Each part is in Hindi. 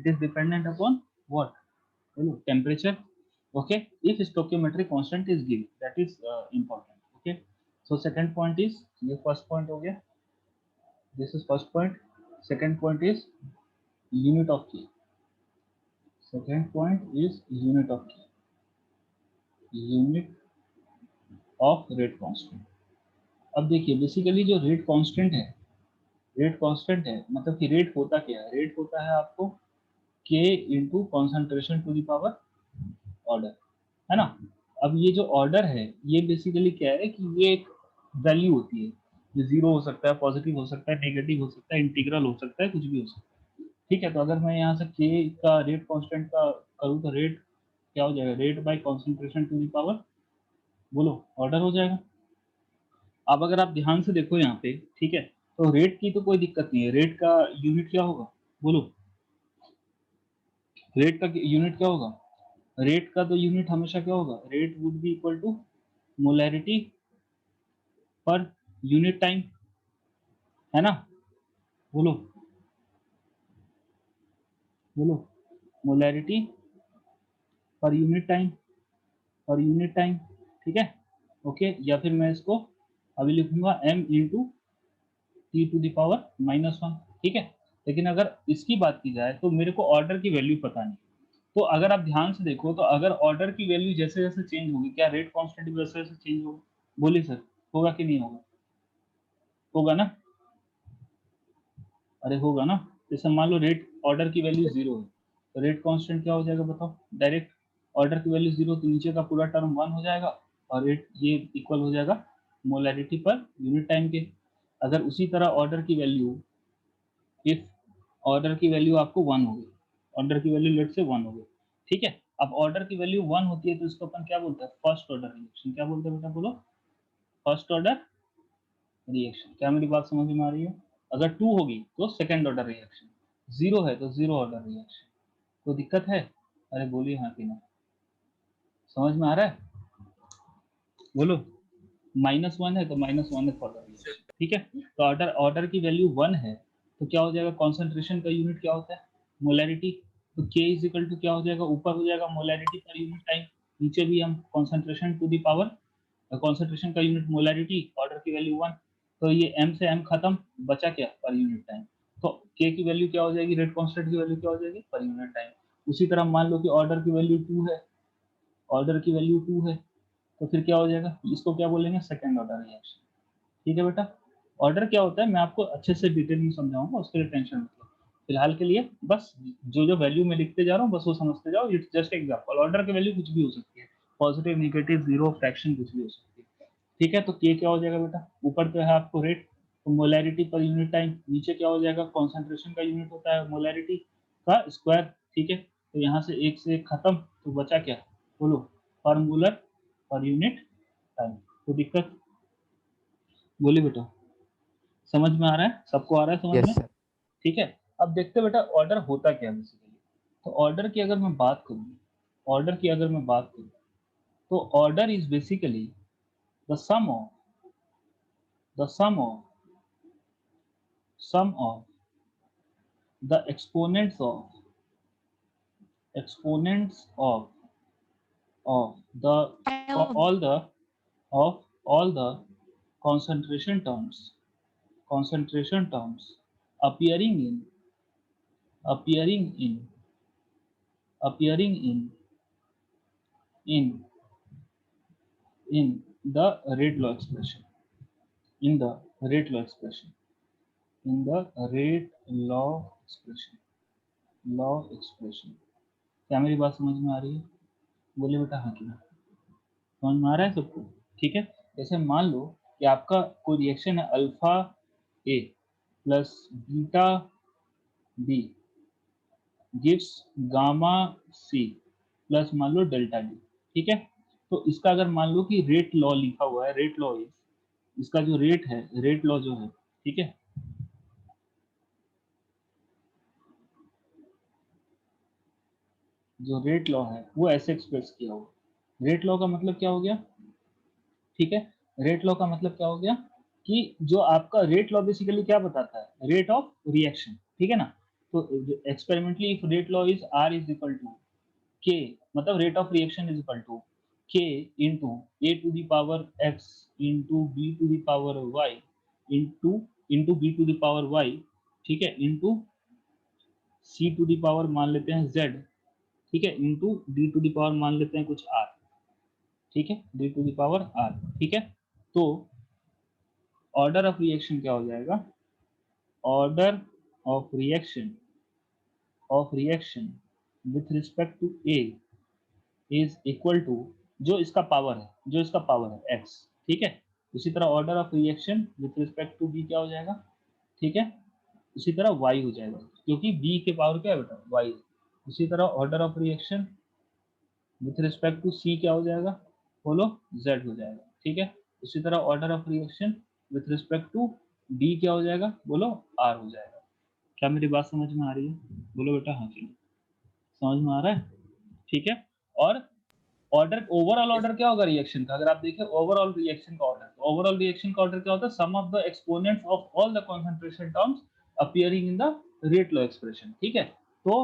It is dependent upon what? Temperature. Okay, if stoichiometric constant is given, that is important. Okay, so second point is, ये first point हो गया, this is first point. Second point is unit of K. Second point is unit of K, unit of rate constant. अब देखिए बेसिकली जो रेट कांस्टेंट है, रेट कांस्टेंट है मतलब कि रेट होता क्या है? रेट होता है आपको K into concentration to the power order, है ना। अब ये जो ऑर्डर है ये बेसिकली क्या है कि ये एक वैल्यू होती है, ये जीरो हो सकता है, पॉजिटिव हो सकता है, नेगेटिव हो सकता है, इंटीग्रल हो सकता है, कुछ भी हो सकता है। ठीक है, तो अगर मैं यहाँ से K का रेट कांस्टेंट का करूँ तो रेट क्या हो जाएगा? Rate by concentration to the power, बोलो, ऑर्डर हो जाएगा। अब अगर आप ध्यान से देखो यहाँ पे, ठीक है, तो रेट की तो कोई दिक्कत नहीं है, रेट का यूनिट क्या होगा? बोलो, रेट का यूनिट क्या होगा? रेट का तो यूनिट हमेशा क्या होगा? Rate would be equal to molarity per unit time, है ना। बोलो बोलो, molarity per unit time, per unit time, ठीक है। ओके, या फिर मैं इसको अभी लिखूंगा m into T to the power -1, ठीक है। लेकिन अगर इसकी बात की जाए तो मेरे को ऑर्डर की वैल्यू पता नहीं, तो अगर आप ध्यान से देखो तो अगर ऑर्डर की वैल्यू जैसे जैसे चेंज होगी, क्या रेट कांस्टेंट भी वैसे वैसे चेंज होगा? बोलिए सर, होगा कि नहीं होगा? होगा ना, अरे होगा ना। जैसे मान लो रेट ऑर्डर की वैल्यू 0 है, तो रेट कांस्टेंट क्या हो जाएगा बताओ? डायरेक्ट ऑर्डर की वैल्यू 0 तो नीचे का पूरा टर्म 1 हो जाएगा, और रेट ये इक्वल हो जाएगा मोलैरिटी पर यूनिट टाइम के। अगर उसी तरह ऑर्डर की वैल्यू, इफ ऑर्डर की वैल्यू आपको 1 हो गई, ऑर्डर की वैल्यू लेट से 1 हो गई, ठीक है। अब ऑर्डर की वैल्यू 1 होती है तो इसको अपन क्या बोलते हैं? First order reaction. क्या बोलते हैं बेटा? बोलो, फर्स्ट ऑर्डर रिएक्शन। क्या मेरी बात समझ में आ रही है? अगर 2 होगी तो सेकंड ऑर्डर रिएक्शन, 0 है तो जीरो ऑर्डर रिएक्शन। कोई दिक्कत है? अरे बोलिए हाँ कि ना, समझ में आ रहा है? बोलो, -1 है तो -1 है ऑर्डर रिएक्शन, ठीक है। तो ऑर्डर ऑर्डर की वैल्यू 1 है तो क्या हो जाएगा? कॉन्सेंट्रेशन का यूनिट क्या होता है? मोलैरिटी। तो K इज इक्वल टू क्या हो जाएगा? ऊपर हो जाएगा मोलैरिटी पर यूनिट टाइम, नीचे भी हम concentration to the power, concentration का यूनिट मोलैरिटी, ऑर्डर की वैल्यू 1। तो ये m से m खत्म, बचा क्या? पर यूनिट टाइम। तो K की वैल्यू क्या हो जाएगी? रेट कांस्टेंट की वैल्यू क्या हो जाएगी? पर यूनिट टाइम। उसी तरह मान लो कि ऑर्डर की वैल्यू 2 है, ऑर्डर की वैल्यू 2 है, तो फिर क्या हो जाएगा? इसको क्या बोलेंगे? सेकंड ऑर्डर रिएक्शन, ठीक है बेटा। ऑर्डर क्या होता है मैं आपको अच्छे से डिटेल में समझाऊंगा, उसके लिए टेंशन मत लो। फिलहाल के लिए बस जो जो वैल्यू मैं लिखते जा रहा हूँ बस वो समझते जाओ। It's just example. ऑर्डर की वैल्यू कुछ भी हो सकती है, पॉजिटिव, नेगेटिव, जीरो, फ्रैक्शन, कुछ भी हो सकती है, ठीक है। तो के क्या हो जाएगा बेटा? ऊपर तो है आपको रेट, तो मोलैरिटी पर यूनिट टाइम, नीचे क्या हो जाएगा? कॉन्सेंट्रेशन का यूनिट होता है मोलैरिटी का स्क्वायर, ठीक है। तो यहाँ से एक से एक खत्म, तो बचा क्या? बोलो, फॉर्मूलर पर यूनिट टाइम। तो दिक्कत, बोलिए बेटा, समझ में आ रहा है? सबको आ रहा है समझ यस में? सर। ठीक है। अब देखते हैं बेटा ऑर्डर होता क्या है बेसिकली। तो ऑर्डर की अगर मैं बात करूँ, ऑर्डर की अगर मैं बात करूँ, तो order is basically the sum of, the sum of the exponents of the all the of all the concentration terms appearing in appearing in appearing in in the rate law expression, in the rate law expression, in the rate law expression। क्या मेरी बात समझ में आ रही है? बोलिए बेटा हाँ कि ना, समझ में आ रहा है सबको? ठीक है। जैसे मान लो कि आपका कोई रिएक्शन है alpha A plus beta B gives gamma C plus मान लो डेल्टा डी, ठीक है। तो इसका अगर मान लो कि रेट लॉ लिखा हुआ है, रेट लॉ इज, इसका जो रेट है, रेट लॉ जो है, ठीक है, जो रेट लॉ है वो ऐसे एक्सप्रेस किया हुआ। रेट लॉ का मतलब क्या हो गया? ठीक है, रेट लॉ का मतलब क्या हो गया कि जो आपका रेट लॉ बेसिकली क्या बताता है? रेट ऑफ रिएक्शन, ठीक है ना। तो experimentally if rate law is R is equal to K, मतलब rate of reaction is equal to K into A to the power X into B to the power Y into B to the power Y, ठीक है, into C to the power मान लेते हैं Z, ठीक है, into D to the power मान लेते हैं कुछ R, ठीक है, D to the power R, ठीक है। तो ऑर्डर ऑफ रिएक्शन क्या हो जाएगा, order of reaction with respect to A is equal to जो इसका पावर है x, ठीक है। उसी तरह order of reaction with respect to b क्या हो जाएगा, ठीक है, उसी तरह y हो जाएगा, क्योंकि b के पावर क्या है बेटा, y। उसी तरह order of reaction with respect to c क्या हो जाएगा, बोलो, z हो जाएगा, ठीक है। उसी तरह order of reaction with respect to d क्या हो जाएगा, बोलो, r हो जाएगा। क्या मेरी बात समझ में आ रही है, बोलो बेटा हाँ कि समझ में आ रहा है, ठीक है। और ऑर्डर, ओवरऑल ऑर्डर क्या होगा रिएक्शन का, अगर आप देखें ओवरऑल रिएक्शन का ऑर्डर, तो ओवरऑल रिएक्शन का ऑर्डर क्या होता है, sum of the exponents of all the concentration terms appearing in the rate law expression, ठीक है। तो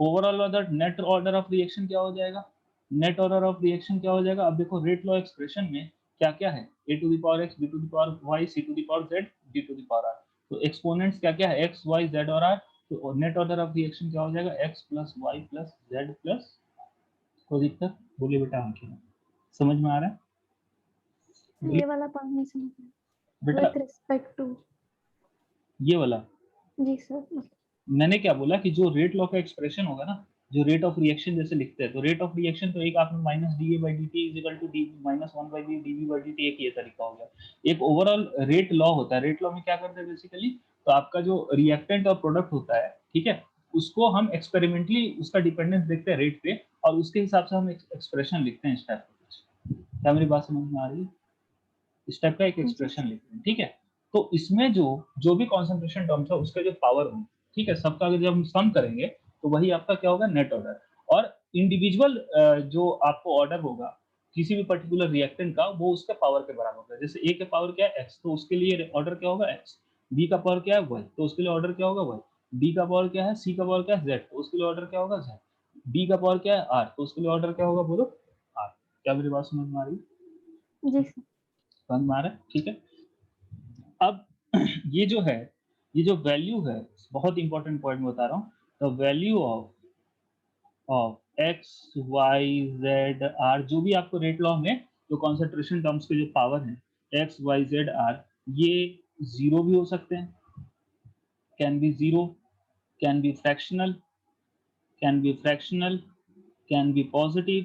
overall order, net order of reaction क्या हो जाएगा, नेट ऑर्डर ऑफ रिएक्शन क्या हो जाएगा, अब देखो रेट लॉ एक्सप्रेशन में क्या क्या है, a to the power x, b to the power y, c to the power z, d to the power r। तो एक्सपोनेंट्स क्या क्या है, x, y, z और r। तो नेट ऑर्डर ऑफ रिएक्शन क्या हो जाएगा, x plus y plus z plus, कोई दिक्कत, बोलिए बेटा हाँ कि नहीं, समझ में आ रहा है, बोलिए ये वाला पार्ट नहीं समझ में। बेटा, विथ रिस्पेक्ट टू, ये वाला जी सर। मैंने क्या बोला कि जो रेट लॉ का एक्सप्रेशन होगा ना, जो रेट ऑफ रिएक्शन जैसे लिखते हैं, तो रेट ऑफ रिएक्शन तो एक आपने minus D A by D T is equal to D minus one by D D by D T, एक ये तरीका हो गया। एक ओवरऑल रेट लॉ होता है, रेट लॉ में क्या करते हैं बेसिकली, तो आपका जो रिएक्टेंट और प्रोडक्ट होता है, ठीक है, उसको हम एक्सपेरिमेंटली उसका डिपेंडेंस देखते हैं रेट पे, और उसके हिसाब से हम एक्सप्रेशन लिखते हैं इस टाइप का। क्या मेरी बात समझ में आ रही है, इस टाइप का एक एक्सप्रेशन लिखते हैं, ठीक है। तो इसमें जो जो भी कॉन्सेंट्रेशन टर्म्स है उसके जो पावर होंगे, ठीक है, सबका अगर जब हम सम करेंगे तो वही आपका क्या होगा, नेट ऑर्डर। और इंडिविजुअल जो आपको ऑर्डर होगा किसी भी पर्टिकुलर रिएक्टेंट का, वो उसके पावर के बराबर होगा। जैसे ए के पावर क्या है एक्स, तो उसके लिए ऑर्डर क्या होगा एक्स। बी का पावर क्या है वाई, तो उसके लिए ऑर्डर क्या होगा वाई। डी का पावर क्या है, सी का पावर क्या है जेड, तो उसके लिए ऑर्डर क्या होगा जेड। डी का पावर क्या है आर, तो उसके लिए ऑर्डर क्या होगा, बोलो आर। क्या मेरी बात समझ में आ रही है, जी सर। समझ में आ रहा है, ठीक है। अब ये जो है, ये जो वैल्यू है, बहुत इंपॉर्टेंट पॉइंट बता रहा हूँ, the value of X Y Z R, जो भी आपको रेट लॉ में जो कॉन्सेंट्रेशन टर्म्स के जो पावर है एक्स वाई जेड आर, ये जीरो भी हो सकते हैं, can be zero, can be fractional, can be fractional, can be positive,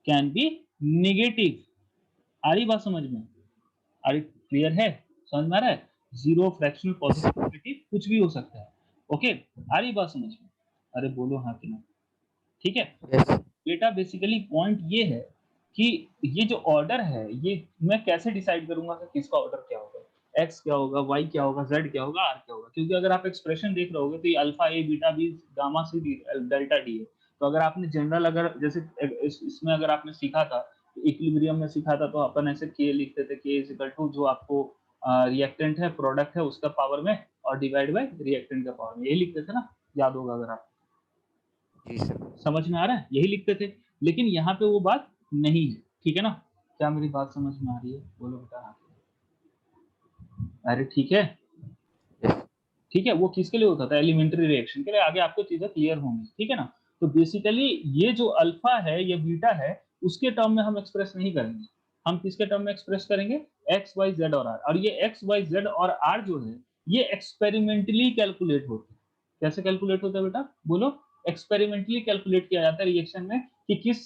can be negative. आ रही बात समझ में, अरे क्लियर है, समझ में आ रहा है, जीरो, फ्रैक्शनल, पॉजिटिव, नेगेटिव, कुछ भी हो सकता है, ओके। आ रही बात समझ में, अरे बोलो हाँ कि ना, ठीक है। यस बेटा बेसिकली पॉइंट ये है कि ये जो ऑर्डर है, ये मैं कैसे डिसाइड करूंगा कि किसका ऑर्डर क्या होगा, एक्स क्या होगा, वाई क्या होगा, जेड क्या होगा, आर क्या होगा, क्योंकि अगर आप एक्सप्रेशन देख रहे होगे तो ये alpha A beta B gamma C delta D है। तो अगर आपने जनरल, अगर जैसे इसमें अगर आपने सीखा था, इक्विलिब्रियम में सीखा था, तो अपन ऐसे के लिखते थे, के इज इक्वल टू जो आपको रिएक्टेंट है, प्रोडक्ट है, उसका पावर में, और डिवाइड बाय रिएक्टेंट का पावर में, यही लिखते थे ना, याद होगा अगर आप, जी सर समझ में आ रहा है, यही लिखते थे। लेकिन यहाँ पे वो बात नहीं है, ठीक है ना। क्या मेरी बात समझ में आ रही है, बोलो बेटा हाँ। अरे ठीक है, यस ठीक है, वो किसके लिए होता था, एलिमेंट्री रिएक्शन के लिए, आगे आपको चीजें क्लियर होंगी, ठीक है ना। तो बेसिकली ये जो अल्फा है, ये बीटा है, उसके टर्म में हम एक्सप्रेस नहीं करेंगे, हम किसके टर्म में एक्सप्रेस करेंगे, एक्स वाई जेड और आर। और ये एक्स वाई जेड और आर जो है, ये एक्सपेरिमेंटली कैलकुलेट होते हैं। कैसे कैलकुलेट होता है बेटा, बोलो, एक्सपेरिमेंटली कैलकुलेट किया जाता है रिएक्शन में, कि किस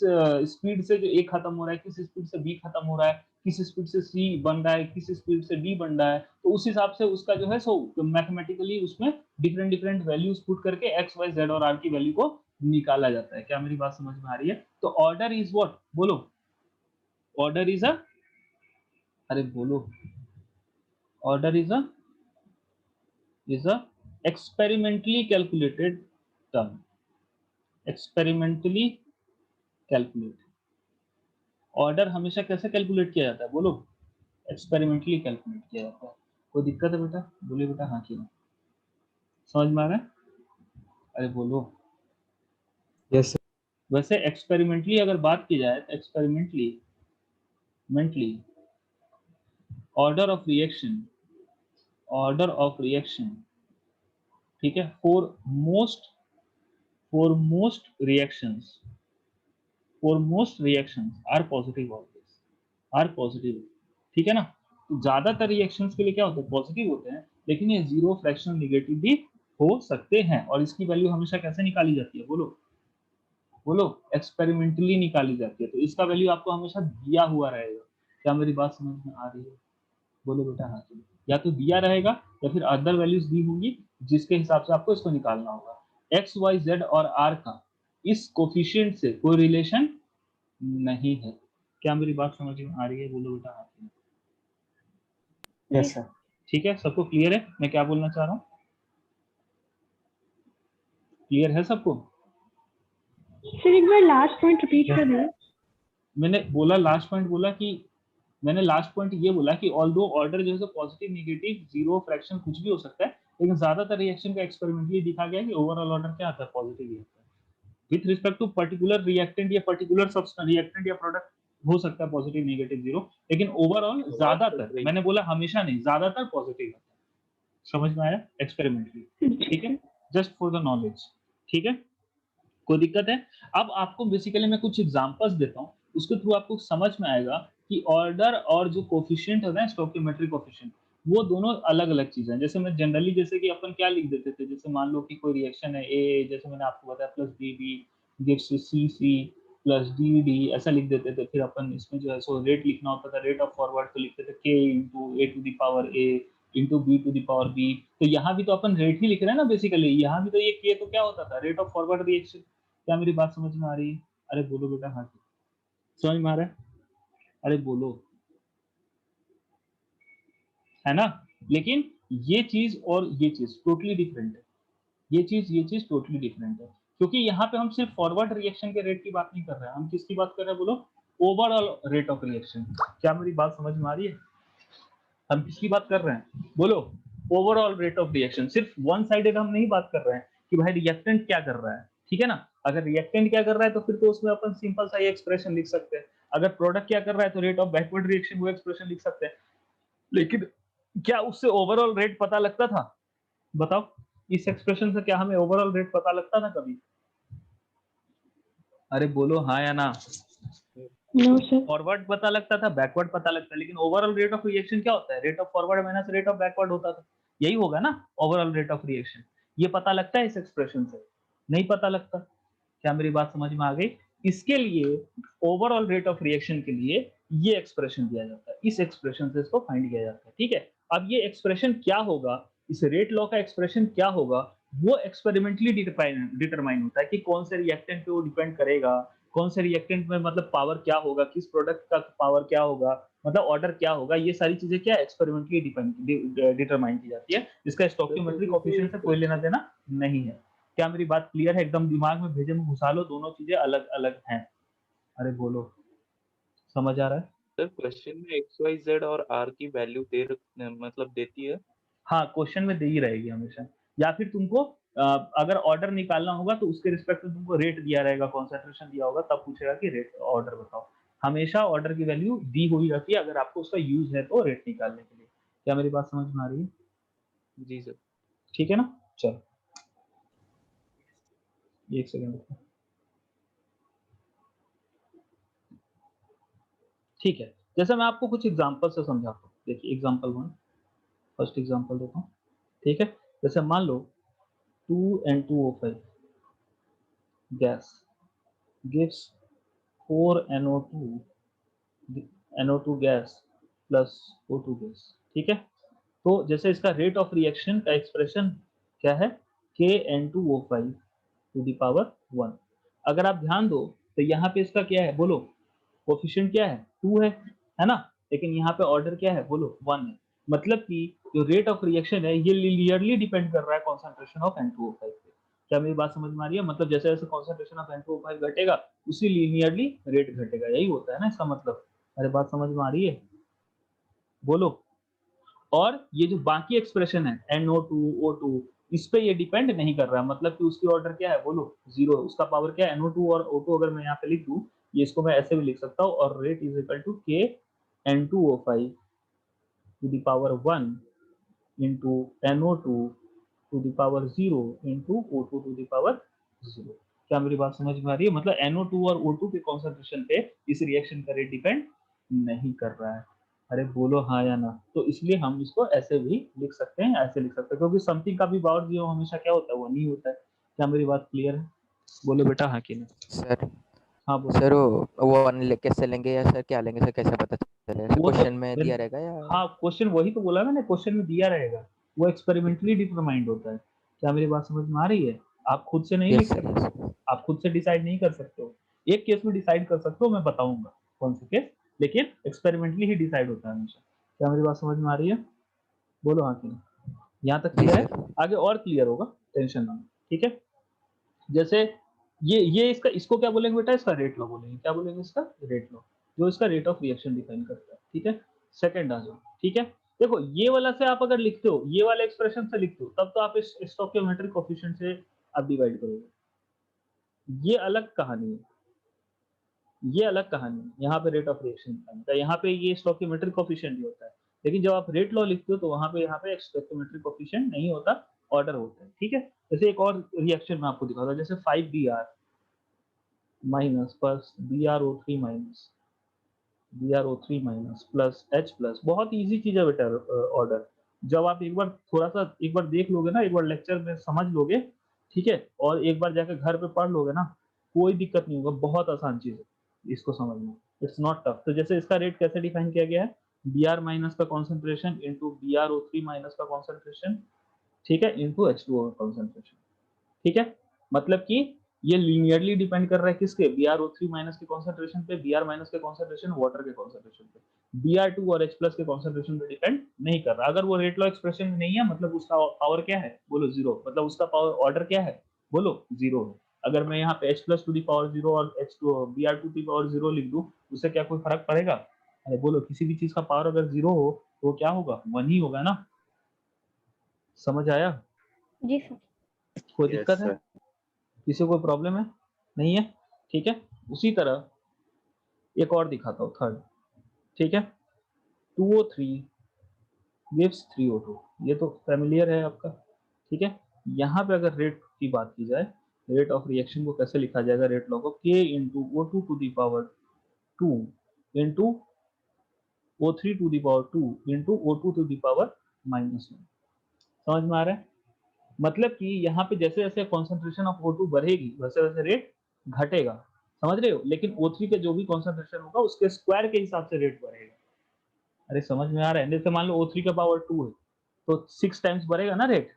स्पीड से जो ए खत्म हो रहा है, किस स्पीड से बी खत्म हो रहा है, किस स्पीड से सी बन रहा है, किस स्पीड से डी बन रहा है। तो उस हिसाब से उसका जो है सो मैथमेटिकली उसमें डिफरेंट डिफरेंट वैल्यूज पुट करके एक्स वाई जेड और आर की वैल्यू को निकाला जाता है। क्या मेरी बात समझ में आ रही है। तो ऑर्डर इज व्हाट, बोलो, ऑर्डर इज अ, अरे बोलो, order is a experimentally calculated term, experimentally calculate. Order हमेशा कैसे कैलकुलेट किया जाता है, बोलो, एक्सपेरिमेंटली कैलकुलेट किया जाता है। कोई दिक्कत है बेटा, बोलिए बेटा हाँ कि ना, समझ में आ रहा है, अरे बोलो। Yes sir. वैसे एक्सपेरिमेंटली अगर बात की जाए तो एक्सपेरिमेंटली ऑर्डर ऑफ रिएक्शन, ठीक है, for most reactions are positive always, are positive, ठीक है ना। तो ज्यादातर रिएक्शंस के लिए क्या होता है, पॉजिटिव होते हैं, लेकिन ये जीरो फ्रैक्शनल नेगेटिव भी हो सकते हैं। और इसकी वैल्यू हमेशा कैसे निकाली जाती है, बोलो बोलो, एक्सपेरिमेंटली निकाली जाती है। तो इसका वैल्यू आपको हमेशा दिया हुआ रहेगा। क्या मेरी बात समझ में आ रही है, बोलो बेटा हाँ चलो। या तो दिया रहेगा या फिर अदर वैल्यूज दी होंगी जिसके हिसाब से आपको इसको निकालना होगा। एक्स वाई जेड और आर का इस कोफिशिएंट से कोई रिलेशन नहीं है। क्या मेरी बात समझ में आ रही है, बोलो बेटा हाँ चलो। जी यस सर। ठीक है, सबको क्लियर है मैं क्या बोलना चाह रहा हूँ, क्लियर है सबको। सर एक बार लास्ट पॉइंट रिपीट कर दें। मैंने बोला लास्ट पॉइंट बोला कि मैंने लास्ट पॉइंट ये बोला कि ऑल्दो ऑर्डर जो है पॉजिटिव नेगेटिव जीरो फ्रैक्शन कुछ भी हो सकता है, लेकिन ज्यादातर रिएक्शन का एक्सपेरिमेंटली दिखा गया है कि ओवरऑल ऑर्डर क्या आता है, पॉजिटिव ही आता है। With respect to particular reactant या पर्टिकुलर सब्सटेंस, रिएक्टेंट या प्रोडक्ट हो सकता है पॉजिटिव नेगेटिव जीरो, लेकिन ओवरऑल ज्यादातर, मैंने बोला हमेशा नहीं, ज्यादातर पॉजिटिव आता है। समझ में आया एक्सपेरिमेंटली, ठीक है, जस्ट फॉर द नॉलेज, ठीक है। कोई दिक्कत है। अब आपको बेसिकली मैं कुछ एग्जांपल्स देता हूँ, उसके थ्रू आपको समझ में आएगा कि ऑर्डर और जो कोफिशिएंट होता है स्टोइकियोमेट्रिक कोफिशिएंट, वो दोनों अलग अलग चीजें हैं। जैसे मैं जनरली, जैसे कि अपन क्या लिख देते थे, जैसे मान लो कि कोई रिएक्शन है ए, जैसे मैंने आपको बताया plus B B gives C C plus D D, ऐसा लिख देते थे। फिर अपन इसमें जो है सो रेट लिखना होता था, रेट ऑफ फॉरवर्ड तो लिखते थे K into A to the power A into B to the power B. तो यहाँ भी तो अपन रेट ही लिख रहे हैं ना बेसिकली, यहाँ भी तो ये के तो क्या होता था, रेट ऑफ फॉरवर्ड रिएक्शन। क्या मेरी बात समझ में आ रही है, अरे बोलो बेटा हाँ जी। समझ में आ रहा है, अरे बोलो, है ना। लेकिन ये चीज और ये चीज टोटली डिफरेंट है, ये चीज टोटली डिफरेंट है, क्योंकि यहाँ पे हम सिर्फ फॉरवर्ड रिएक्शन के रेट की बात नहीं कर रहे हैं, हम किसकी बात कर रहे हैं, बोलो, ओवरऑल रेट ऑफ रिएक्शन। क्या मेरी बात समझ में आ रही है, हम किसकी बात कर रहे हैं, बोलो, ओवरऑल रेट ऑफ रिएक्शन। सिर्फ वन साइडेड हम नहीं बात कर रहे हैं कि भाई रिएक्टेंट क्या कर रहा है, ठीक है ना। अगर रिएक्टेंट क्या कर रहा है तो फिर तो उसमें अपन सिंपल सा ये एक्सप्रेशन लिख सकते हैं। अगर प्रोडक्ट क्या कर रहा है तो रेट ऑफ बैकवर्ड रिएक्शन वो एक्सप्रेशन लिख सकते हैं। लेकिन क्या उससे ओवरऑल रेट पता लगता था, बताओ, इस एक्सप्रेशन से क्या हमें ओवरऑल रेट पता लगता था कभी, अरे बोलो हाँ या ना। No sir. फॉरवर्ड पता लगता था, बैकवर्ड पता लगता है, लेकिन ओवरऑल रेट ऑफ रिएक्शन क्या होता है, rate of forward minus rate of backward होता था। यही होगा ना ओवरऑल रेट ऑफ रिएक्शन। ये पता लगता है इस एक्सप्रेशन से, नहीं पता लगता। क्या मेरी बात समझ में आ गई। इसके लिए ओवरऑल रेट ऑफ रिएक्शन के लिए ये एक्सप्रेशन दिया जाता है, इस एक्सप्रेशन से इसको फाइंड किया जाता है, ठीक है। अब ये एक्सप्रेशन क्या होगा, इस रेट लॉ का एक्सप्रेशन क्या होगा, वो एक्सपेरिमेंटली डिटरमाइन होता है कि कौन से रिएक्टेंट पे वो डिपेंड करेगा, कौन से रिएक्टेंट में मतलब पावर क्या होगा, किस प्रोडक्ट का पावर क्या होगा, मतलब ऑर्डर क्या होगा, ये सारी चीजें क्या एक्सपेरिमेंटली डिटरमाइन की जाती है। इसका स्टोइकियोमेट्रिक कोएफिशिएंट से कोई लेना देना नहीं है। क्या मेरी बात क्लियर है, एकदम दिमाग में भेजे में घुसा लो, दोनों चीजें अलग अलग हैं। अरे बोलो, समझ आ रहा है। सर क्वेश्चन में एक्स वाई जेड और आर की वैल्यू मतलब देती है। हाँ, क्वेश्चन में दे ही रहेगी हमेशा, या फिर तुमको अगर ऑर्डर निकालना होगा तो उसके रिस्पेक्ट में तुमको रेट दिया रहेगा, कॉन्सेंट्रेशन दिया होगा, तब पूछेगा कि रेट ऑर्डर बताओ। हमेशा ऑर्डर की वैल्यू दी हुई रहती है, अगर आपको उसका यूज है तो रेट निकालने के लिए। क्या मेरी बात समझ में आ रही है, जी सर। ठीक है ना। चलो एक सेकंड, ठीक है। जैसे मैं आपको कुछ एग्जांपल से समझाता हूँ, देखिए एग्जांपल वन, फर्स्ट एग्जांपल देता हूँ, ठीक है। जैसे मान लो 2N2O5 gas gives 4NO2 gas plus O2 gas, ठीक है। तो जैसे इसका रेट ऑफ रिएक्शन का एक्सप्रेशन क्या है, KN2O5 टू द पावर 1। अगर आप ध्यान दो तो यहाँ पे इसका क्या है, बोलो, कोफिशिएंट क्या है, 2 है ना, लेकिन यहाँ पे ऑर्डर क्या है, बोलो 1 है। मतलब कि जो रेट ऑफ रिएक्शन है ये लिनियरली डिपेंड कर रहा है कॉन्सेंट्रेशन ऑफ N2O5 पे। क्या मेरी बात समझ में आ रही है, मतलब जैसे जैसे कॉन्सेंट्रेशन ऑफ N2O5 घटेगा उसी लिनियरली रेट घटेगा, यही होता है ना इसका मतलब। अरे बात समझ में आ रही है, बोलो। और ये जो बाकी एक्सप्रेशन है NO2 O2, इस पे ये डिपेंड नहीं कर रहा है, मतलब कि उसकी ऑर्डर क्या है बोलो, जीरो। उसका पावर क्या है, NO2 और O2 अगर मैं यहाँ पे लिख दूं, ये इसको मैं ऐसे भी लिख सकता हूँ, और rate is equal to K N2O5 to the power 1 into NO2 to the power 0 into O2 to the power 0। क्या मेरी बात समझ में आ रही है? मतलब NO2 और O2 के कॉन्सेंट्रेशन पे इस रिएक्शन का रेट डिपेंड नहीं कर रहा है। अरे बोलो हाँ या ना। तो इसलिए हम इसको ऐसे भी लिख सकते हैं, ऐसे लिख सकते हैं, क्योंकि समथिंग का भी पावर 0 हमेशा क्या होता है, वो नहीं होता है। क्या मेरी बात क्लियर है? बोलो बेटा हाँ कि नहीं। सर हाँ बोलो। सर वो वन कैसे लेंगे या सर क्या लेंगे सर, कैसे पता चलेगा? वो तो क्वेश्चन में दिया रहेगा या? हाँ, क्वेश्चन वही तो बोला मैंने, क्वेश्चन में दिया रहेगा, वो एक्सपेरिमेंटली डिटरमाइंड होता है। क्या मेरी बात समझ में आ रही है? आप खुद से नहीं लिख यस सर, सकते यस। हो, आप खुद से डिसाइड नहीं कर सकते हो। एक केस में डिसाइड कर सकते हो, मैं बताऊंगा कौन सा केस, लेकिन एक्सपेरिमेंटली ही डिसाइड होता है हमेशा। क्या मेरी बात समझ में आ रही है? बोलो हाँ कि नहीं। यहाँ तक जी क्लियर है? सर। आगे और क्लियर होगा, टेंशन ना लो, ठीक है। जैसे ये इसका, इसको क्या बोलेंगे बेटा, इसका रेट लॉ बोलेंगे। क्या बोलेंगे? इसका रेट लॉ, जो इसका रेट ऑफ रिएक्शन डिफाइन करता है, ठीक है। सेकंड आ जाओ, ठीक है। देखो ये वाला से आप अगर लिखते हो, ये वाला एक्सप्रेशन से लिखते हो, तब तो आप इस स्टोइकियोमेट्रिक कोएफिशिएंट से आप डिवाइड करोगे। ये अलग कहानी है, ये अलग कहानी है। यहाँ पे रेट ऑफ रिएक्शन डिफाइन होता है, यहाँ पे ये स्टोइकियोमेट्रिक कोएफिशिएंट ही होता है। लेकिन जब आप रेट लॉ लिखते हो तो वहां पे यहाँ पे स्टोइकियोमेट्रिक कोएफिशिएंट नहीं होता, ऑर्डर होता है, ठीक है। जैसे एक और रिएक्शन मैं आपको दिखाता हूँ, जैसे 5Br minus plus BrO3 minus BrO3 minus plus H plus. बहुत इजी चीज है बेटा ऑर्डर। जब आप एक बार थोड़ा सा एक बार देख लोगे ना, एक बार लेक्चर में समझ लोगे, ठीक है, और एक बार जाकर घर पे पढ़ लोगे ना, कोई दिक्कत नहीं होगा, बहुत आसान चीज है इसको समझना। It's not tough. तो जैसे इसका रेट कैसे डिफाइन किया गया है, Br माइनस का कॉन्सेंट्रेशन इंटू BrO3 माइनस का कॉन्सेंट्रेशन, ठीक है, इंटू H2O का कॉन्सेंट्रेशन, ठीक है। मतलब कि ये लीनियरली डिपेंड कर रहा है किसके, BrO3 माइनस के कॉन्सेंट्रेशन पे, Br माइनस के कॉन्सेंट्रेशन वाटर के कॉन्सेंट्रेशन पे, Br2 और H प्लस के कॉन्सेंट्रेशन पे डिपेंड नहीं कर रहा। अगर वो रेट लॉ एक्सप्रेशन में नहीं है, मतलब उसका पावर क्या है बोलो, जीरो। मतलब उसका पावर ऑर्डर क्या है बोलो, जीरो है। अगर मैं यहाँ पे H plus to the power zero और H2 Br2 की पावर जीरो लिख दूं, उससे क्या कोई फर्क पड़ेगा? अरे बोलो, किसी भी चीज का पावर अगर जीरो हो तो क्या होगा, वन ही होगा ना। समझ आया? जी सर। कोई यस दिक्कत है? सर। किसी को प्रॉब्लम है? नहीं है? ठीक है। उसी तरह एक और दिखाता हूँ, थर्ड, ठीक है। 2O3 गिव्स 3O2, ये तो फैमिलियर है आपका, ठीक है। यहाँ पे अगर रेट की बात की जाए, रेट ऑफ रिएक्शन को कैसे लिखा जाएगा, रेट लॉ को K इंटू O2 टू दी पावर 2 इंटू O3 टू दी पावर 2 इंटू O2 टू दी पावर -1। समझ में आ रहा है? मतलब कि यहाँ पे जैसे जैसे कॉन्सेंट्रेशन ऑफ O2 बढ़ेगी, वैसे वैसे रेट घटेगा। समझ रहे हो? लेकिन O3 के जो भी कॉन्सेंट्रेशन होगा, उसके स्क्वायर के हिसाब से रेट बढ़ेगा। अरे समझ में आ रहा है? जैसे मान लो O3 का पावर 2 है, तो 6 टाइम्स बढ़ेगा ना रेट।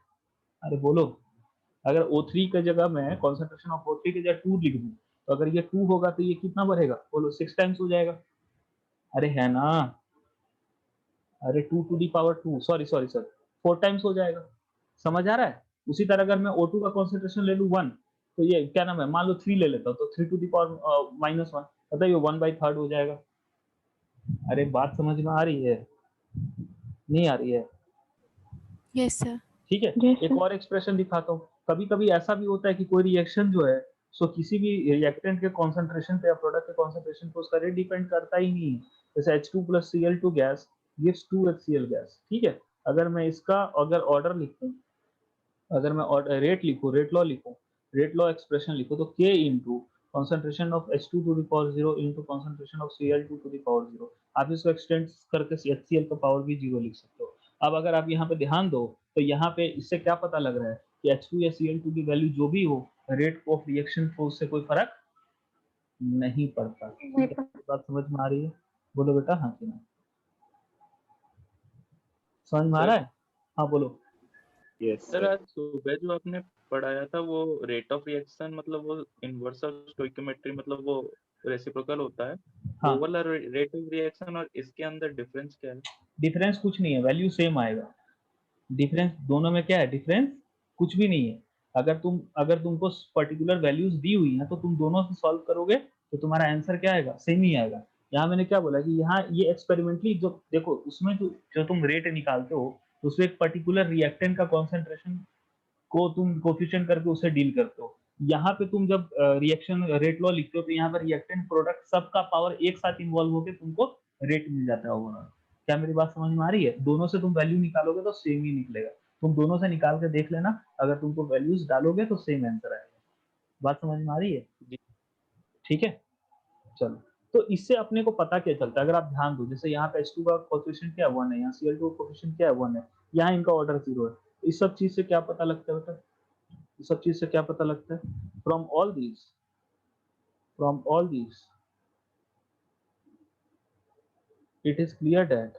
अरे बोलो, अगर O3 की जगह मैं कॉन्सेंट्रेशन ऑफ O3 की जगह 2 लिख दूं, तो अगर ये 2 होगा तो ये कितना बढ़ेगा बोलो, 6 टाइम्स हो जाएगा। अरे है ना? अरे 2 to the power 2, sorry sorry sir, 4 times हो जाएगा। समझ आ रहा है? उसी तरह अगर मैं O2 का कॉन्सेंट्रेशन ले लूं 1, तो ये क्या नाम है, मान लो 3 ले लेता हूं, तो 3 टू दी पावर -1, बताइए 1/3 हो जाएगा। अरे बात समझ में आ रही है? नहीं आ रही है? Yes sir. ठीक है। Yes, एक sir. और एक्सप्रेशन दिखाता हूँ। कभी कभी ऐसा भी होता है कि कोई रिएक्शन जो है, सो किसी भी रिएक्टेंट के कॉन्सेंट्रेशन पे या प्रोडक्ट के कॉन्सेंट्रेशन पे उसका रेट डिपेंड करता ही नहीं है। जैसे H2 plus Cl2 gas gives 2HCl gas, ठीक है। अगर मैं इसका अगर ऑर्डर लिखूं, अगर मैं रेट लिखूं, रेट लॉ लिखूं, रेट लॉ एक्सप्रेशन लिखूं, तो K into concentration of H2 to the power 0 into concentration of Cl2 to the power 0। आप इसको एक्सटेंड करके HCl का पावर भी 0 लिख सकते हो। अब अगर आप यहाँ पे ध्यान दो, तो यहाँ पे इससे क्या पता लग रहा है कि H2 या Cl2 की वैल्यू जो भी हो, रेट ऑफ रिएक्शन को उससे कोई फर्क नहीं पड़ता। नहीं क्या पता। बात समझ में आ रही है? बोलो बेटा हाँ कि ना। समझ में आ रहा सर है? हाँ बोलो। Yes, sir sir. आज सुबह जो आपने पढ़ाया था वो रेट ऑफ रिएक्शन, मतलब वो इनवर्स ऑफ स्टोइकियोमेट्री, मतलब वो रेसिप्रोकल होता है। हाँ, वो वाला रेट ऑफ रिएक्शन और इसके अंदर डिफरेंस क्या है? डिफरेंस कुछ नहीं है, वैल्यू सेम आएगा। डिफरेंस दोनों में क्या है, डिफरेंस कुछ भी नहीं है। अगर तुमको पर्टिकुलर वैल्यूज दी हुई है, तो तुम दोनों से सॉल्व करोगे तो तुम्हारा आंसर क्या आएगा, सेम ही आएगा। यहाँ मैंने क्या बोला कि यहाँ ये एक्सपेरिमेंटली जो देखो, उसमें जो तुम रेट निकालते हो, उसमें एक पर्टिकुलर रिएक्टेंट का कॉन्सेंट्रेशन को तुम कोफिशिएंट करके उसे डील करते हो। यहाँ पे तुम जब रिएक्शन रेट लॉ लिखते हो तो यहाँ पर रिएक्टेंट प्रोडक्ट सबका पावर एक साथ इन्वॉल्व होकर तुमको रेट मिल जाता है ओवरऑल। क्या मेरी बात समझ में आ रही है? दोनों से तुम वैल्यू निकालोगे तो सेम ही निकलेगा। तुम दोनों से निकाल के देख लेना, अगर तुमको वैल्यूज डालोगे तो सेम आंसर आएगा। बात समझ में आ रही है? जी। ठीक है, चलो। तो इससे अपने को पता क्या चलता है, अगर आप ध्यान दो, जैसे यहाँ पे H2 का कोफिशिएंट क्या 1 है, यहाँ Cl2 का कोफिशिएंट क्या 1 है, यहाँ इनका ऑर्डर 0 है। इस सब चीज से क्या पता लगता है बेटा? इस सब चीज से क्या पता लगता है? From all these it is clear that